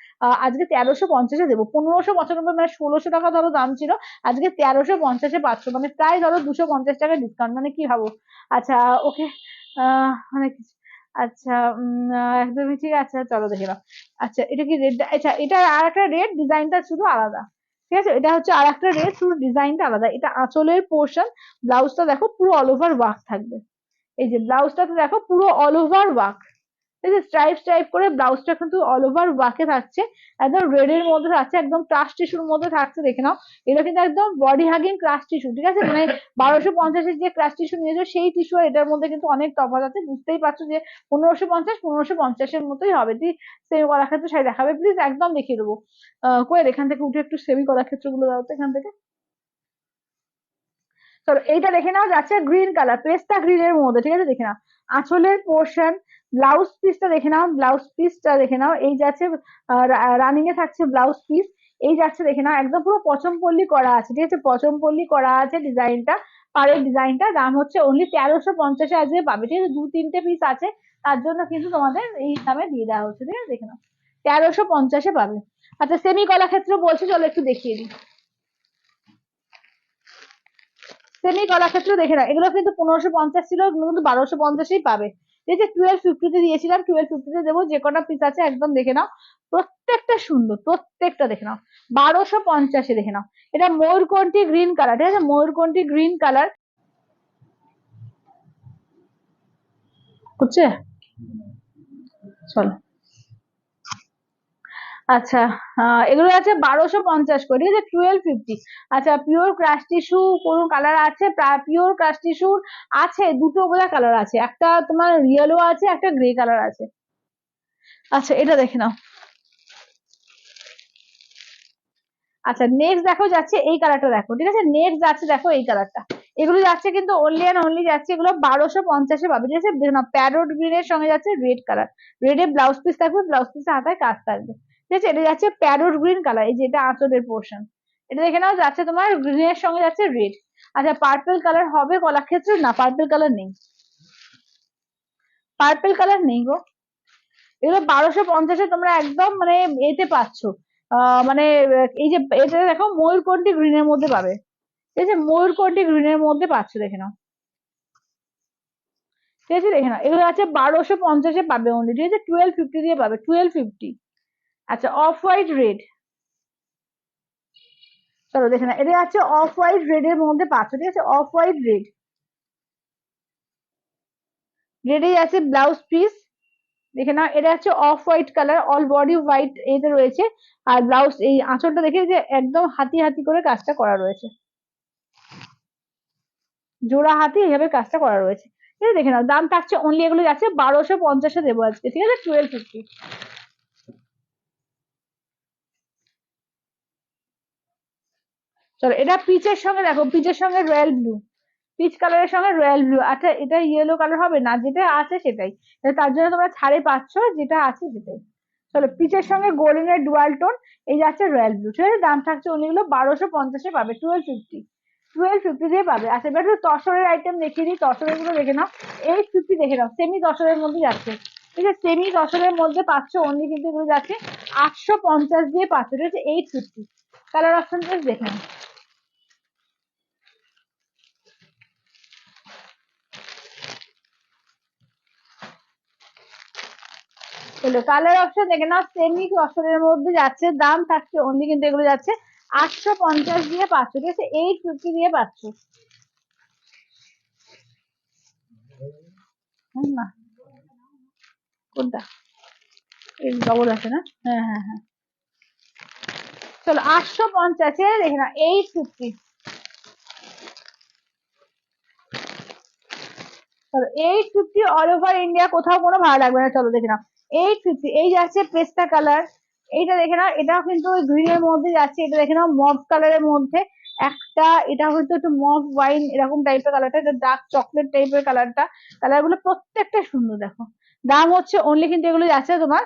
আজকে 1350-এ দেবো, 1595 মানে 1600 টাকা ধরো দাম ছিল, আজকে 1350-এ পাচ্ছ, মানে প্রায় ধরো 250 টাকা ডিসকাউন্ট, মানে কি ভাবো। আচ্ছা ওকে, মানে আচ্ছা একদমই ঠিক আছে, চলো দেখে নাও। আচ্ছা এটা কি রেড, আচ্ছা এটা আর একটা রেড, ডিজাইনটা শুধু আলাদা, ঠিক আছে এটা হচ্ছে আর একটা রেড, শুধু ডিজাইনটা আলাদা, এটা আঁচলের পোর্শন, ব্লাউজটা দেখো পুরো অল ওভার ওয়ার্ক থাকবে, এই যে ব্লাউজটাতে দেখো পুরো অল ওভার ওয়ার্ক, এই যে স্ট্রাইপ স্ট্রাইপ করে ব্লাউজটা কিন্তু অল ওভার ওয়ার্কে থাকছে, একদম রেড এর মধ্যে থাকছে, একদম ক্রাশ টিস্যুর মধ্যে থাকছে দেখে নাও। এটা কিন্তু একদম বডি হাগিং ক্রাশ টিস্যু, ঠিক আছে মানে 1250-এর যে ক্রাশ টিস্যু নিয়েছো সেই টিস্যু আর এটার মধ্যে কিন্তু অনেক তফাৎ আছে, বুঝতেই পারছো যে 1550-1550-এর মতোই হবে। তুই সেমি কলাক্ষেত্র শাড়ি দেখাবে প্লিজ, একদম দেখিয়ে দেবো। কই এখান থেকে উঠে একটু সেমি কলাক্ষেত্র গুলো দাও তো এখান থেকে। চলো এইটা দেখে নাও যাচ্ছে গ্রিন কালার, পেস্তা গ্রিনের মধ্যে, ঠিক আছে দেখে নাও। আঁচলের পোর্শন, ব্লাউজ পিসটা দেখে নাও, ব্লাউজ পিসটা দেখে নাও, এই যাচ্ছে রানিং এ থাকছে ব্লাউজ পিস, এই যাচ্ছে দেখে নাও একদম পুরো পচমপল্লি করা আছে, ঠিক আছে পচমপল্লি করা আছে ডিজাইনটা, পাড়ের ডিজাইনটা। দাম হচ্ছে অনলি 1350-এ আজকে পাবে, ঠিক আছে দু তিনটে পিস আছে তার জন্য কিন্তু তোমাদের এই দামে দিয়ে দেওয়া হচ্ছে, ঠিক আছে দেখে নাও 1350-এ পাবে। আচ্ছা সেমি কলাক্ষেত্র বলছি, চলো একটু দেখিয়ে দিই। সেমি কলাক্ষেত্র দেখে নাও, এগুলো কিন্তু 1550 ছিল, এগুলো কিন্তু 1250-এই পাবে, এই যে 1250-তে দিয়েছিলাম 1250-তে দেবো, যে কটা পিস আছে একদম দেখে নাও, প্রত্যেকটা সুন্দর, প্রত্যেকটা দেখে নাও 1250-এ দেখে নাও। এটা ময়ূরকণ্ঠী গ্রিন কালার, ঠিক আছে ময়ূরকণ্ঠী গ্রিন কালার হচ্ছে। চলো আচ্ছা, এগুলো আছে 1250 করে, ঠিক আছে, 1250। আচ্ছা, পিওর ক্রাশ টিস্যু কোন কালার আছে? পিওর ক্রাশ টিস্যুর আছে দুটো বোধহয় কালার আছে, একটা তোমার ইয়েলো আছে, একটা গ্রে কালার আছে। আচ্ছা, এটা দেখে নাও। আচ্ছা, নেক্সট দেখো যাচ্ছে এই কালারটা, দেখো ঠিক আছে, নেক্সট যাচ্ছে দেখো এই কালারটা। এগুলো যাচ্ছে কিন্তু অনলি অ্যান্ড অনলি যাচ্ছে এগুলো 1250-এ পাবে, ঠিক আছে। দেখো না, প্যারোট গ্রিন এর সঙ্গে যাচ্ছে রেড কালার, রেড এর ব্লাউজ পিস থাকবে, ব্লাউজ পিসের হাতায় কাজ থাকবে, ঠিক আছে। এটা যাচ্ছে প্যারোট গ্রিন কালার, এই যে এটা আঁচলের পোর্শন। এটা দেখে নাও, যাচ্ছে তোমার গ্রিনের সঙ্গে যাচ্ছে রেড। আচ্ছা, পার্পল কালার হবে কলাক্ষেত্রে? না, পার্পল কালার নেই, পার্পল কালার নেই গো। এগুলো 1250-এ তোমরা একদম মানে এতে পাচ্ছ, মানে এই যে এটা দেখো ময়ূরকণ্ঠী গ্রিনের মধ্যে পাবে, ঠিক আছে, ময়ূরকণ্ঠী গ্রিনের মধ্যে পাচ্ছ, দেখে নাও, ঠিক আছে, দেখে নাও। এগুলো আছে 1250-এ পাবে অনলি, ঠিক আছে, 1250 দিয়ে পাবে, 1250। আচ্ছা, অফ হোয়াইট রেড, চলো দেখে নাও, এটা আছে অফ হোয়াইট রেড এর মধ্যে পাচ্ছ, ঠিক আছে, অফ হোয়াইট রেড। রেডেই আছে ব্লাউজ পিস, দেখে নাও, এটা হচ্ছে off white colour, all body white এতে রয়েছে। আর ব্লাউজ এই আঁচলটা দেখে যে একদম হাতি হাতি করে কাজটা করা রয়েছে, জোড়া হাতি এইভাবে কাজটা করা রয়েছে, ঠিক আছে। দেখে নাও, দাম থাকছে অনলি, এগুলো যাচ্ছে 1250-এ দেবো আজকে, ঠিক আছে, 1250। চলো, এটা পিচের সঙ্গে দেখো, পিচের সঙ্গে রয়্যাল ব্লু, পিচ কালারের সঙ্গে রয়্যাল ব্লু। আচ্ছা, এটা ইয়েলো কালার হবে না, যেটা আছে সেটাই, তার জন্য তোমরা ছাড়ে পাচ্ছ, যেটা আছে সেটাই। চলো, পিচের সঙ্গে গোল্ডেনের ডুয়াল টোন, এই যাচ্ছে রয়্যাল ব্লু, ঠিক আছে। দাম থাকছে অনেকগুলো 1250-এ পাবে, 1250, 1250 দিয়ে পাবে। আচ্ছা, এবার একটু তসরের আইটেম দেখিয়ে দিই, তসরের গুলো দেখে নাও, 850 দেখে নাও, সেমি তসরের মধ্যে যাচ্ছে, ঠিক আছে, সেমি তসরের মধ্যে পাচ্ছ অনলি, কিন্তু এগুলো যাচ্ছে 850 দিয়ে পাচ্ছ, ঠিক আছে, 850। কালার অপশন দেখে নাও। হলো কালার অপশন দেখে নাও, সেমি তসরের মধ্যে যাচ্ছে, দাম থাকছে অনলি, কিন্তু এগুলো যাচ্ছে 850 দিয়ে পাচ্ছ, ঠিক আছে, 850 দিয়ে পাচ্ছ। না, কোনটা? এই ডবল আছে না? হ্যাঁ হ্যাঁ হ্যাঁ। চলো, 850-এ দেখে নাও, 850। চলো, 850 অল ওভার ইন্ডিয়া, কোথাও কোনো ভালো লাগবে না। চলো দেখে নাও, 850। এই যাচ্ছে পেস্তা কালার, এইটা দেখে নাও, এটাও কিন্তু ওই গ্রিনের মধ্যে যাচ্ছে, এটা দেখে নাও মভ কালারের মধ্যে একটা, এটা হয়তো একটু মভ ওয়াইন এরকম টাইপের কালারটা, এটা ডার্ক চকলেট টাইপের কালারটা। কালার গুলো প্রত্যেকটা সুন্দর, দেখো। দাম হচ্ছে অনলি, কিন্তু এগুলো যাচ্ছে তোমার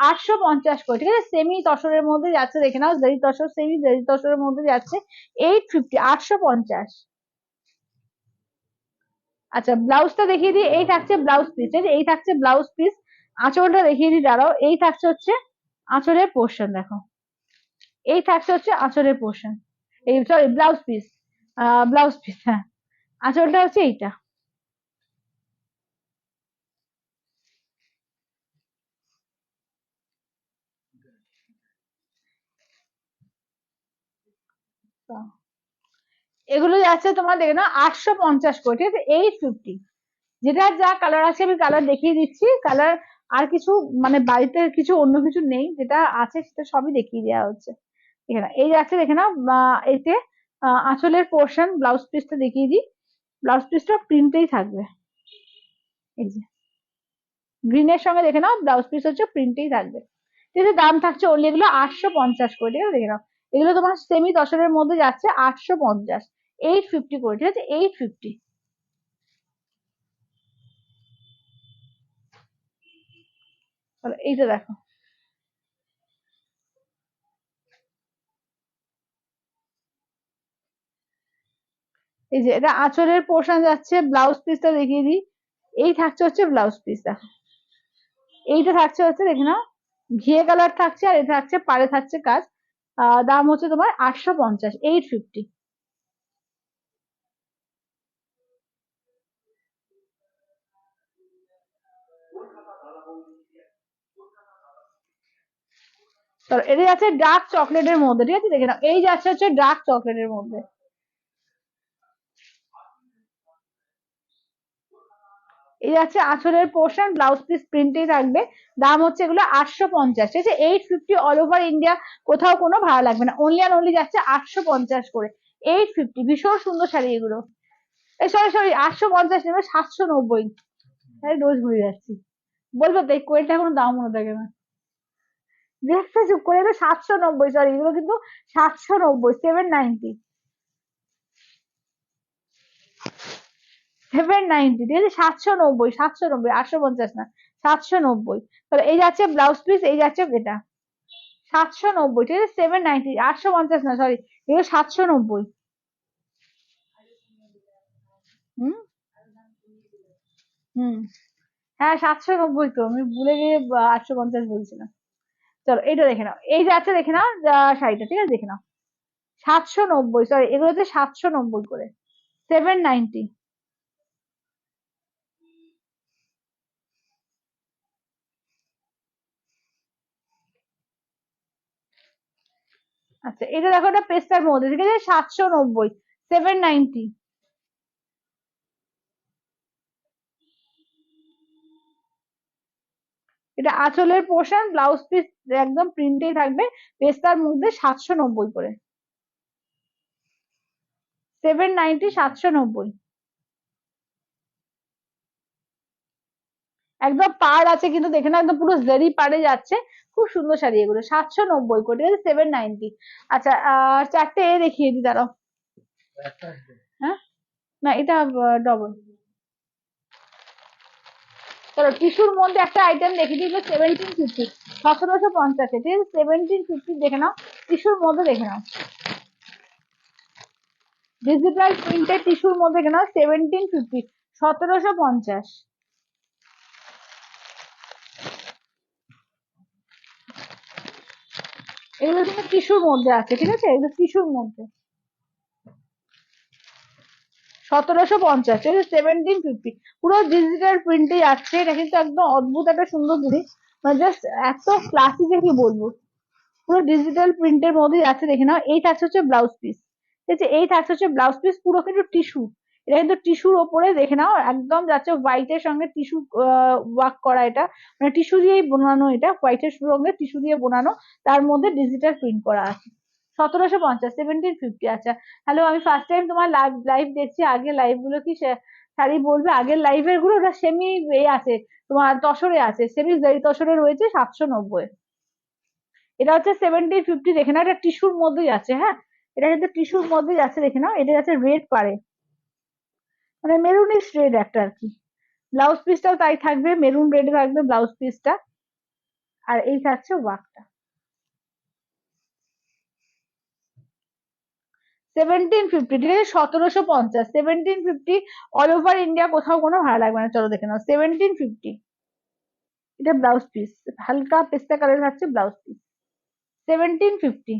850 করে, ঠিক আছে, সেমি তসরের মধ্যে যাচ্ছে, দেখে নাও, জারি তসর, সেমি জারি তসরের মধ্যে যাচ্ছে 850, 850। আচ্ছা, ব্লাউজটা দেখিয়ে দিই, এই থাকছে ব্লাউজ পিস, ঠিক আছে, এই থাকছে ব্লাউজ পিস। আঁচলটা দেখিয়ে দিই, দাঁড়াও, এই থাকছে হচ্ছে আঁচলের পোর্শন, দেখো, এই থাকছে হচ্ছে আঁচলের পোর্শন, এই sorry blouse piece, blouse piece, হ্যাঁ, আঁচলটা হচ্ছে এইটা। তো এগুলো যাচ্ছে তোমার, দেখে না, 850 করে, ঠিক আছে, 850। যেটা যা কালার আছে আমি কালার দেখিয়ে দিচ্ছি, কালার আর কিছু মানে বাড়িতে কিছু অন্য কিছু নেই, যেটা আছে সেটা সবই দেখিয়ে দেওয়া হচ্ছে। এখানে এই যাচ্ছে, দেখে নাও, এতে আঁচলের পোর্শন, ব্লাউজ পিসটা দেখিয়ে দিই, ব্লাউজ পিসটা প্রিন্টেই থাকবে, এই যে গ্রিনের সঙ্গে, দেখে নাও, ব্লাউজ পিস হচ্ছে প্রিন্টেই থাকবে, ঠিক আছে। দাম থাকছে অনলি এগুলো 850 করে, ঠিক আছে, দেখে নাও। এগুলো তোমার সেমি দশরের মধ্যে যাচ্ছে 850, 850 করে, ঠিক আছে, 850। এইটা দেখো, এই যে এটা আঁচলের পোর্শন যাচ্ছে, ব্লাউজ পিসটা দেখিয়ে দিই, এই থাকছে হচ্ছে ব্লাউজ পিস, দেখো, এইটা থাকছে হচ্ছে, দেখে নাও, ঘিয়ে কালার থাকছে, আর এটা থাকছে পাড়ে থাকছে কাজ। দাম হচ্ছে তোমার 850, 850। তো এটা যাচ্ছে ডার্ক চকলেটের মধ্যে, ঠিক আছে, দেখে নাও, এই যাচ্ছে হচ্ছে ডার্ক চকলেটের মধ্যে। এই যাচ্ছে আঁচলের পোর্শন, ব্লাউজ পিস প্রিন্টেই থাকবে। দাম হচ্ছে এগুলো 850, ঠিক আছে, 850 অল ওভার ইন্ডিয়া, কোথাও কোনো ভাড়া লাগবে না, অনলি অ্যান্ড অনলি যাচ্ছে 850 করে। 850, ভীষণ সুন্দর শাড়ি এগুলো। এই সরি সরি, 850 নেবে, 790। রোজ ভুলে যাচ্ছি, বলবো তো এই কোয়েলটা কোনো দাম মনে থাকে না। দেখতে চুপ করে, এগুলো 790, সরি এগুলো কিন্তু 790, 790, 790, ঠিক আছে, 790, 790, 850 না, 790। তাহলে এই যাচ্ছে ব্লাউজ পিস, এই যাচ্ছে এটা 790, ঠিক আছে, 790, 850 না, সরি, এগুলো 790। হুম হুম, হ্যাঁ 790 তো, আমি ভুলে গিয়ে 850 বলছিলাম। চলো এইটা দেখে নাও, এই যাচ্ছে দেখে নাও শাড়িটা, ঠিক আছে, দেখে নাও, 790, সরি এগুলো হচ্ছে 790 করে, 790। আচ্ছা এটা দেখো, এটা পেস্তার মধ্যে, ঠিক আছে, 790, 790। এটা আঁচলের পোর্শন, ব্লাউজ পিস একদম প্রিন্টেই থাকবে, পেস্তার মধ্যে 790 করে, 790, 790। একদম পাড় আছে কিন্তু, দেখে না, একদম পুরো জারি পাড়ে যাচ্ছে, খুব সুন্দর শাড়ি এগুলো, 790 করে, ঠিক আছে, 790। আচ্ছা চারটে এ দেখিয়ে দিই, দাঁড়াও। হ্যাঁ, না এটা ডবল। চলো টিস্যুর মধ্যে একটা আইটেম দেখে দিই, 1750, 1750, ঠিক আছে, 1750 দেখে নাও, টিস্যুর মধ্যে দেখে নাও, ডিজিটাল প্রিন্টেড টিস্যুর মধ্যে দেখে নাও, 1750, 1750। এগুলো কিন্তু টিস্যুর মধ্যে আছে, ঠিক আছে, এগুলো টিস্যুর মধ্যে, 1750, ঠিক আছে, 1750, পুরো ডিজিটাল প্রিন্টে যাচ্ছে, এটা কিন্তু একদম অদ্ভুত একটা সুন্দর জিনিস, মানে জাস্ট এত ক্লাসি যে কি বলবো, পুরো ডিজিটাল প্রিন্টের মধ্যে যাচ্ছে, দেখে নাও, এই থাকছে হচ্ছে ব্লাউজ পিস, ঠিক আছে, এই থাকছে হচ্ছে ব্লাউজ পিস, পুরো কিন্তু টিস্যু, এটা কিন্তু টিস্যুর ওপরে, দেখে নাও, একদম যাচ্ছে হোয়াইটের সঙ্গে টিস্যু ওয়ার্ক করা, এটা মানে টিস্যু দিয়েই বোনানো, এটা হোয়াইটের সঙ্গে টিস্যু দিয়ে বোনানো, তার মধ্যে ডিজিটাল প্রিন্ট করা আছে, 1750, 1750। আচ্ছা হ্যালো, আমি ফার্স্ট টাইম তোমার লাইভ লাইভ দেখছি, আগে লাইভ গুলো কি শাড়ি বলবে, আগের লাইভের গুলো ওটা সেমি এ আছে, তোমার তসরে আছে, সেমি জারি তসরে রয়েছে 790। এটা হচ্ছে 1750, দেখে নাও, এটা টিস্যুর মধ্যেই আছে, হ্যাঁ, এটা কিন্তু টিস্যুর মধ্যেই আছে, দেখে নাও, এটা আছে রেড পাড়ে, মানে মেরুনিশ রেড একটা আর কি, ব্লাউজ পিসটাও তাই থাকবে, মেরুন রেডে থাকবে ব্লাউজ পিসটা, আর এই থাকছে ওয়ার্কটা। 1750, ঠিক আছে, 1750, 1750 অল ওভার ইন্ডিয়া, কোথাও কোনো ভাড়া লাগবে না, চলো দেখে নাও, 1750। এটা ব্লাউজ পিস, হালকা পেস্তা কালার থাকছে ব্লাউজ পিস, 1750।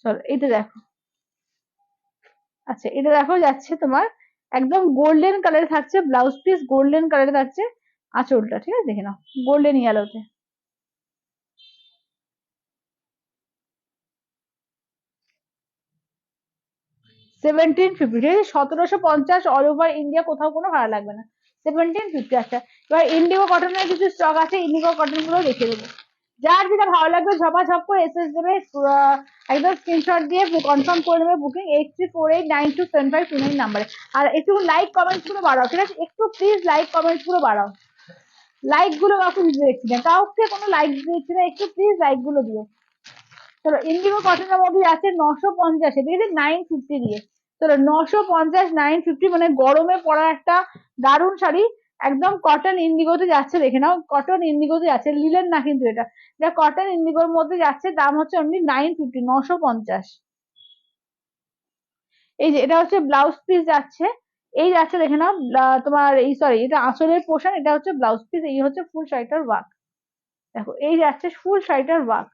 চলো এইটা দেখো, আচ্ছা এটা দেখো যাচ্ছে তোমার একদম গোল্ডেন কালারে থাকছে ব্লাউজ পিস, গোল্ডেন কালারে থাকছে আঁচলটা, ঠিক আছে, দেখে নাও, গোল্ডেন ইয়েলোতে, 1750, ঠিক আছে, 1750 অল ওভার ইন্ডিয়া, কোথাও কোনো ভাড়া লাগবে না, 1750। আচ্ছা এবার ইন্ডিগো কটনের কিছু স্টক আছে, ইন্ডিগো কটন গুলো দেখে দেবো, যার যেটা ভালো লাগবে ঝপাঝপ করে এসএস দেবে, একদম স্ক্রিনশট দিয়ে কনফার্ম করে দেবে বুকিং, 8348927529 নাম্বারে। আর একটু লাইক কমেন্টস গুলো বাড়াও, ঠিক আছে, একটু প্লিজ লাইক কমেন্টস গুলো বাড়াও, লাইক গুলো কাউকে দিতে দেখছি না, কাউকে কোনো লাইক দিচ্ছি না, একটু প্লিজ লাইক গুলো দিও। চলো ইন্ডিগো কটনের মধ্যে আছে 950, ঠিক আছে, 950 দিয়ে, চলো 950, 950, মানে গরমে পরা একটা দারুণ শাড়ি, একদম কটন ইন্ডিগোতে যাচ্ছে, দেখে নাও, কটন ইন্ডিগোতে যাচ্ছে, লিলেন না কিন্তু এটা, এটা কটন ইন্ডিগোর মধ্যে যাচ্ছে, দাম হচ্ছে অনলি 950, 950। এই যে এটা হচ্ছে ব্লাউজ পিস যাচ্ছে, এই যাচ্ছে দেখে নাও, তোমার এই সরি এটা আঁচলের পোর্শন, এটা হচ্ছে ব্লাউজ পিস, এই হচ্ছে ফুল শাড়িটার ওয়ার্ক, দেখো এই যাচ্ছে ফুল শাড়িটার ওয়ার্ক,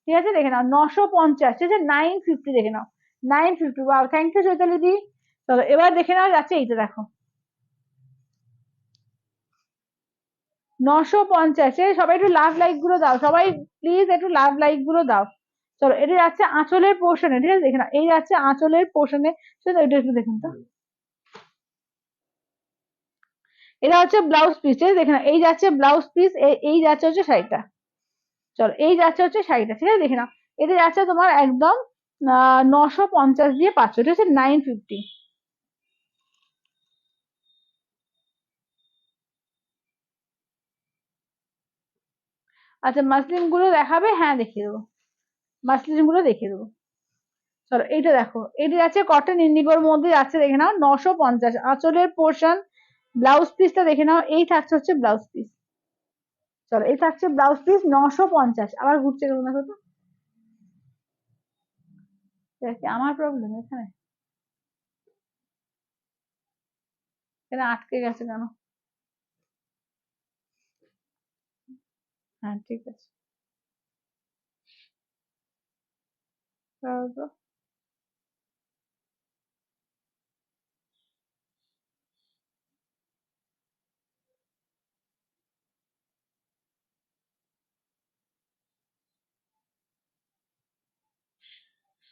ঠিক আছে, দেখে নাও, 950, ঠিক আছে, 950, দেখে নাও, 950, ওয়াও, থ্যাংক ইউ চৈতালি দি। চলো এবার দেখে নাও যাচ্ছে এইটা দেখো, 950, সবাই একটু লাভ লাইক গুলো দাও, সবাই প্লিজ একটু লাভ লাইক গুলো দাও। চলো, এটা যাচ্ছে আঁচলের পোর্শনে, ঠিক আছে, দেখে না, এই যাচ্ছে আঁচলের পোর্শনে। সেটা এটা একটু দেখুন তো, এটা হচ্ছে ব্লাউজ পিস, ঠিক আছে, দেখে না, এই যাচ্ছে ব্লাউজ পিস, এই যাচ্ছে হচ্ছে শাড়িটা। চলো, এই যাচ্ছে হচ্ছে শাড়িটা, ঠিক আছে, দেখে নাও। এটা যাচ্ছে তোমার একদম 950 দিয়ে 500, এটা হচ্ছে 950। আচ্ছা, মাসলিন গুলো দেখাবে? হ্যাঁ, দেখিয়ে দেবো, মাসলিন গুলো দেখিয়ে দেবো। চলো, এইটা দেখো, এটা যাচ্ছে কটন ইন্ডিগোর মধ্যে যাচ্ছে, দেখে নাও, 950 আঁচলের পোর্শন। ব্লাউজ পিসটা দেখে নাও, এই থাকছে হচ্ছে ব্লাউজ পিস। চলো, এই থাকছে ব্লাউজ পিস 950। আবার ঘুরছে কেন দেখো তো, এটা কি আমার প্রবলেম এখানে? এখানে আটকে গেছে কেন? হ্যাঁ, ঠিক আছে, দাঁড়াও তো,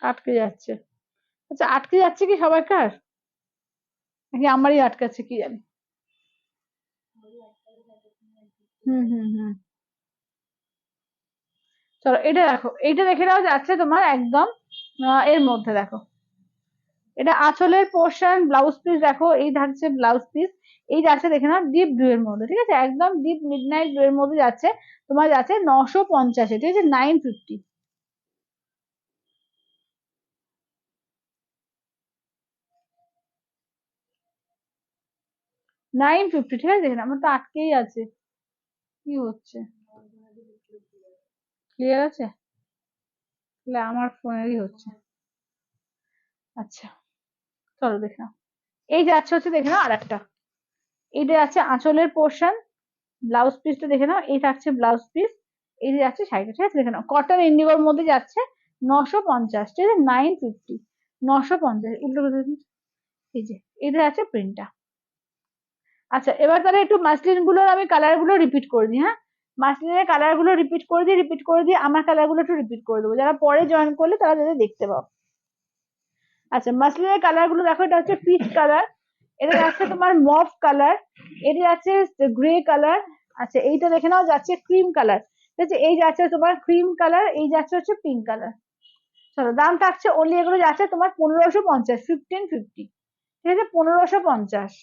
আটকে যাচ্ছে। আচ্ছা, আটকে যাচ্ছে কি সবাইকার, নাকি আমারই আটকাচ্ছে কি জানি। হুম, হুম, হুম। চলো, এটা দেখো, এইটা দেখে নাও, যাচ্ছে তোমার একদম এর মধ্যে দেখো, এটা আঁচলের পোর্শন, ব্লাউজ পিস দেখো, এই থাকছে ব্লাউজ পিস। এই যাচ্ছে দেখে নাও ডিপ ব্লু এর মধ্যে, ঠিক আছে, একদম ডিপ মিডনাইট ব্লু এর মধ্যে যাচ্ছে। তোমার যাচ্ছে 950, ঠিক আছে, 950। 950, ঠিক আছে, দেখে নাও, আমার তো আটকেই আছে, কি হচ্ছে? ক্লিয়ার আছে? তাহলে আমার ফোনেরই হচ্ছে। আচ্ছা, চলো দেখে নাও, এই যাচ্ছে হচ্ছে দেখে নাও আর একটা, এইটা যাচ্ছে আঁচলের পোর্শন। ব্লাউজ পিসটা দেখে নাও, এই থাকছে ব্লাউজ পিস। এই যে যাচ্ছে শাড়িটা, ঠিক আছে, দেখে নাও, কটন ইন্ডিগোর মধ্যে যাচ্ছে 950, ঠিক আছে, 950, 950 উল্টো করে দিন। এই যে, এটা আছে প্রিন্টটা। আচ্ছা, এবার তাহলে একটু মাসলিন গুলোর আমি কালার গুলো রিপিট করে দিই, হ্যাঁ, মাসলিনের কালার গুলো রিপিট করে দিয়ে আমার কালার গুলো একটু রিপিট করে দেবো, যারা পরে জয়েন করলে তারা যাতে দেখতে পাও। আচ্ছা, মাসলিনের কালার গুলো দেখো, এটা হচ্ছে পিচ কালার, এটা যাচ্ছে তোমার মভ কালার, এটা যাচ্ছে গ্রে কালার। আচ্ছা, এইটা দেখে নাও, যাচ্ছে ক্রিম কালার, ঠিক আছে, এই যাচ্ছে তোমার ক্রিম কালার, এই যাচ্ছে হচ্ছে পিঙ্ক কালার। চলো, দাম থাকছে অনলি, এগুলো যাচ্ছে তোমার 1550, 1550, ঠিক আছে, 1550।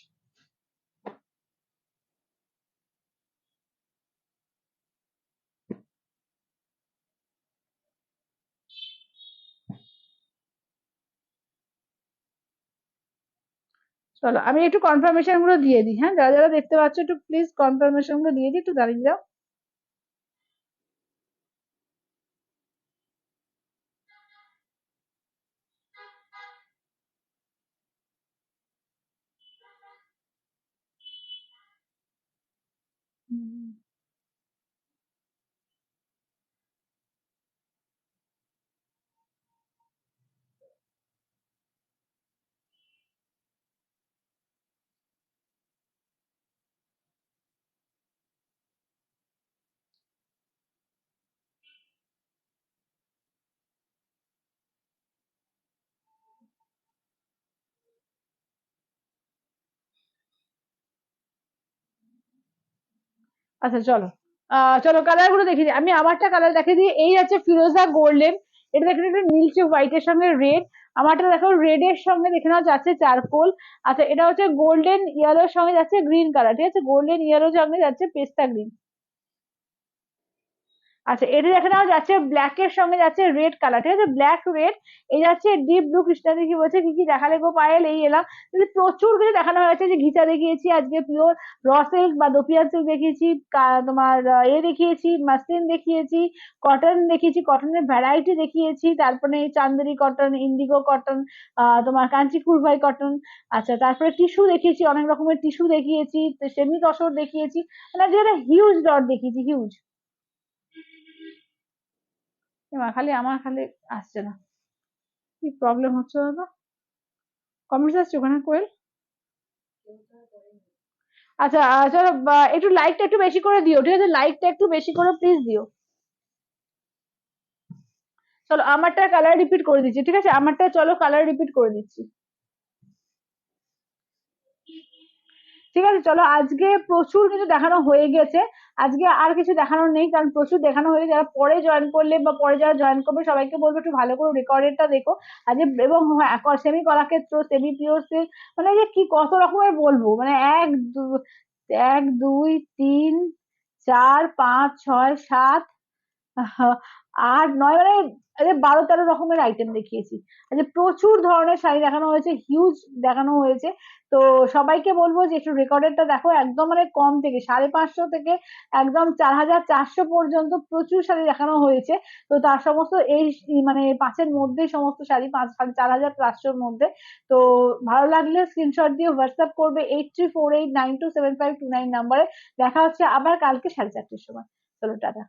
চলো, আমি একটু কনফার্মেশন গুলো দিয়ে দিই, হ্যাঁ, যারা যারা দেখতে পাচ্ছ একটু প্লিজ কনফার্মেশন গুলো দিয়ে দিই, একটু দাঁড়িয়ে যাও। হুম। আচ্ছা, চলো, চলো কালার গুলো দেখিয়ে দিই, আমি আমারটা কালার দেখিয়ে দিই, এই আছে ফিরোজা গোল্ডেন, এটা দেখে একটু নীলচে হোয়াইটের সঙ্গে রেড। আমারটা দেখো রেড এর সঙ্গে দেখে নাও যাচ্ছে চারকোল। আচ্ছা, এটা হচ্ছে গোল্ডেন ইয়েলোর সঙ্গে যাচ্ছে গ্রিন কালার, ঠিক আছে, গোল্ডেন ইয়েলোর সঙ্গে যাচ্ছে পেস্তা গ্রিন। আচ্ছা, এটা দেখে নাও, যাচ্ছে ব্ল্যাক এর সঙ্গে যাচ্ছে রেড কালার, ঠিক আছে, ব্ল্যাক রেড। এই যাচ্ছে ডিপ ব্লু, কৃষ্ণা দেখি বলছে কি কি দেখালে গো পায়েল, এই এলাম, কিন্তু প্রচুর কিছু দেখানো হয়েছে, যে ঘিচা দেখিয়েছি আজকে, পিওর র সিল্ক বা দোপিয়ান সিল্ক দেখিয়েছি, তোমার দেখিয়েছি, মাসলিন দেখিয়েছি, কটন দেখিয়েছি, কটনের ভ্যারাইটি দেখিয়েছি, তারপরে চান্দেরি কটন, ইন্ডিগো কটন, তোমার কাঞ্চি কুরভাই কটন। আচ্ছা, তারপরে টিস্যু দেখিয়েছি, অনেক রকমের টিস্যু দেখিয়েছি, সেমি তসর দেখিয়েছি, মানে আজকে একটা হিউজ ডট দেখিয়েছি, হিউজ। খালি আমার খালি আসছে না, কি প্রবলেম হচ্ছে দাদা? কমেন্টস আসছে ওখানে কোয়েল? আচ্ছা চলো একটু লাইকটা একটু বেশি করে দিও, ঠিক আছে, লাইকটা একটু বেশি করে প্লিজ দিও। চলো আমারটা কালার রিপিট করে দিচ্ছি, ঠিক আছে, আমারটা চলো কালার রিপিট করে দিচ্ছি। ঠিক আছে চলো, আজকে প্রচুর কিছু দেখানো হয়ে গেছে, আজকে আর কিছু দেখানোর নেই, কারণ প্রচুর দেখানো হয়ে গেছে। যারা পরে জয়েন করলে বা পরে যারা জয়েন করবে সবাইকে বলবো একটু ভালো করে রেকর্ডেডটা দেখো আজকে। এবং semi Kalakshetra, semi pure silk, মানে যে কি কত রকমের বলবো, মানে এক দুই তিন চার পাঁচ ছয় সাত আট নয়, মানে আরে 12-13 রকমের আইটেম দেখিয়েছি। আচ্ছা প্রচুর ধরনের শাড়ি দেখানো হয়েছে, হিউজ দেখানো হয়েছে। তো সবাইকে বলবো যে একটু রেকর্ডেডটা দেখো, একদম মানে কম থেকে 550 থেকে একদম 4400 পর্যন্ত প্রচুর শাড়ি দেখানো হয়েছে। তো তার সমস্ত এই মানে 5-এর মধ্যে সমস্ত শাড়ি, 4500-র মধ্যে। তো ভালো লাগলে স্ক্রিনশট দিয়ে হোয়াটসঅ্যাপ করবে 8348927529 নাম্বারে। দেখা হচ্ছে আবার কালকে 4:30টার সময়। চলো টাটা।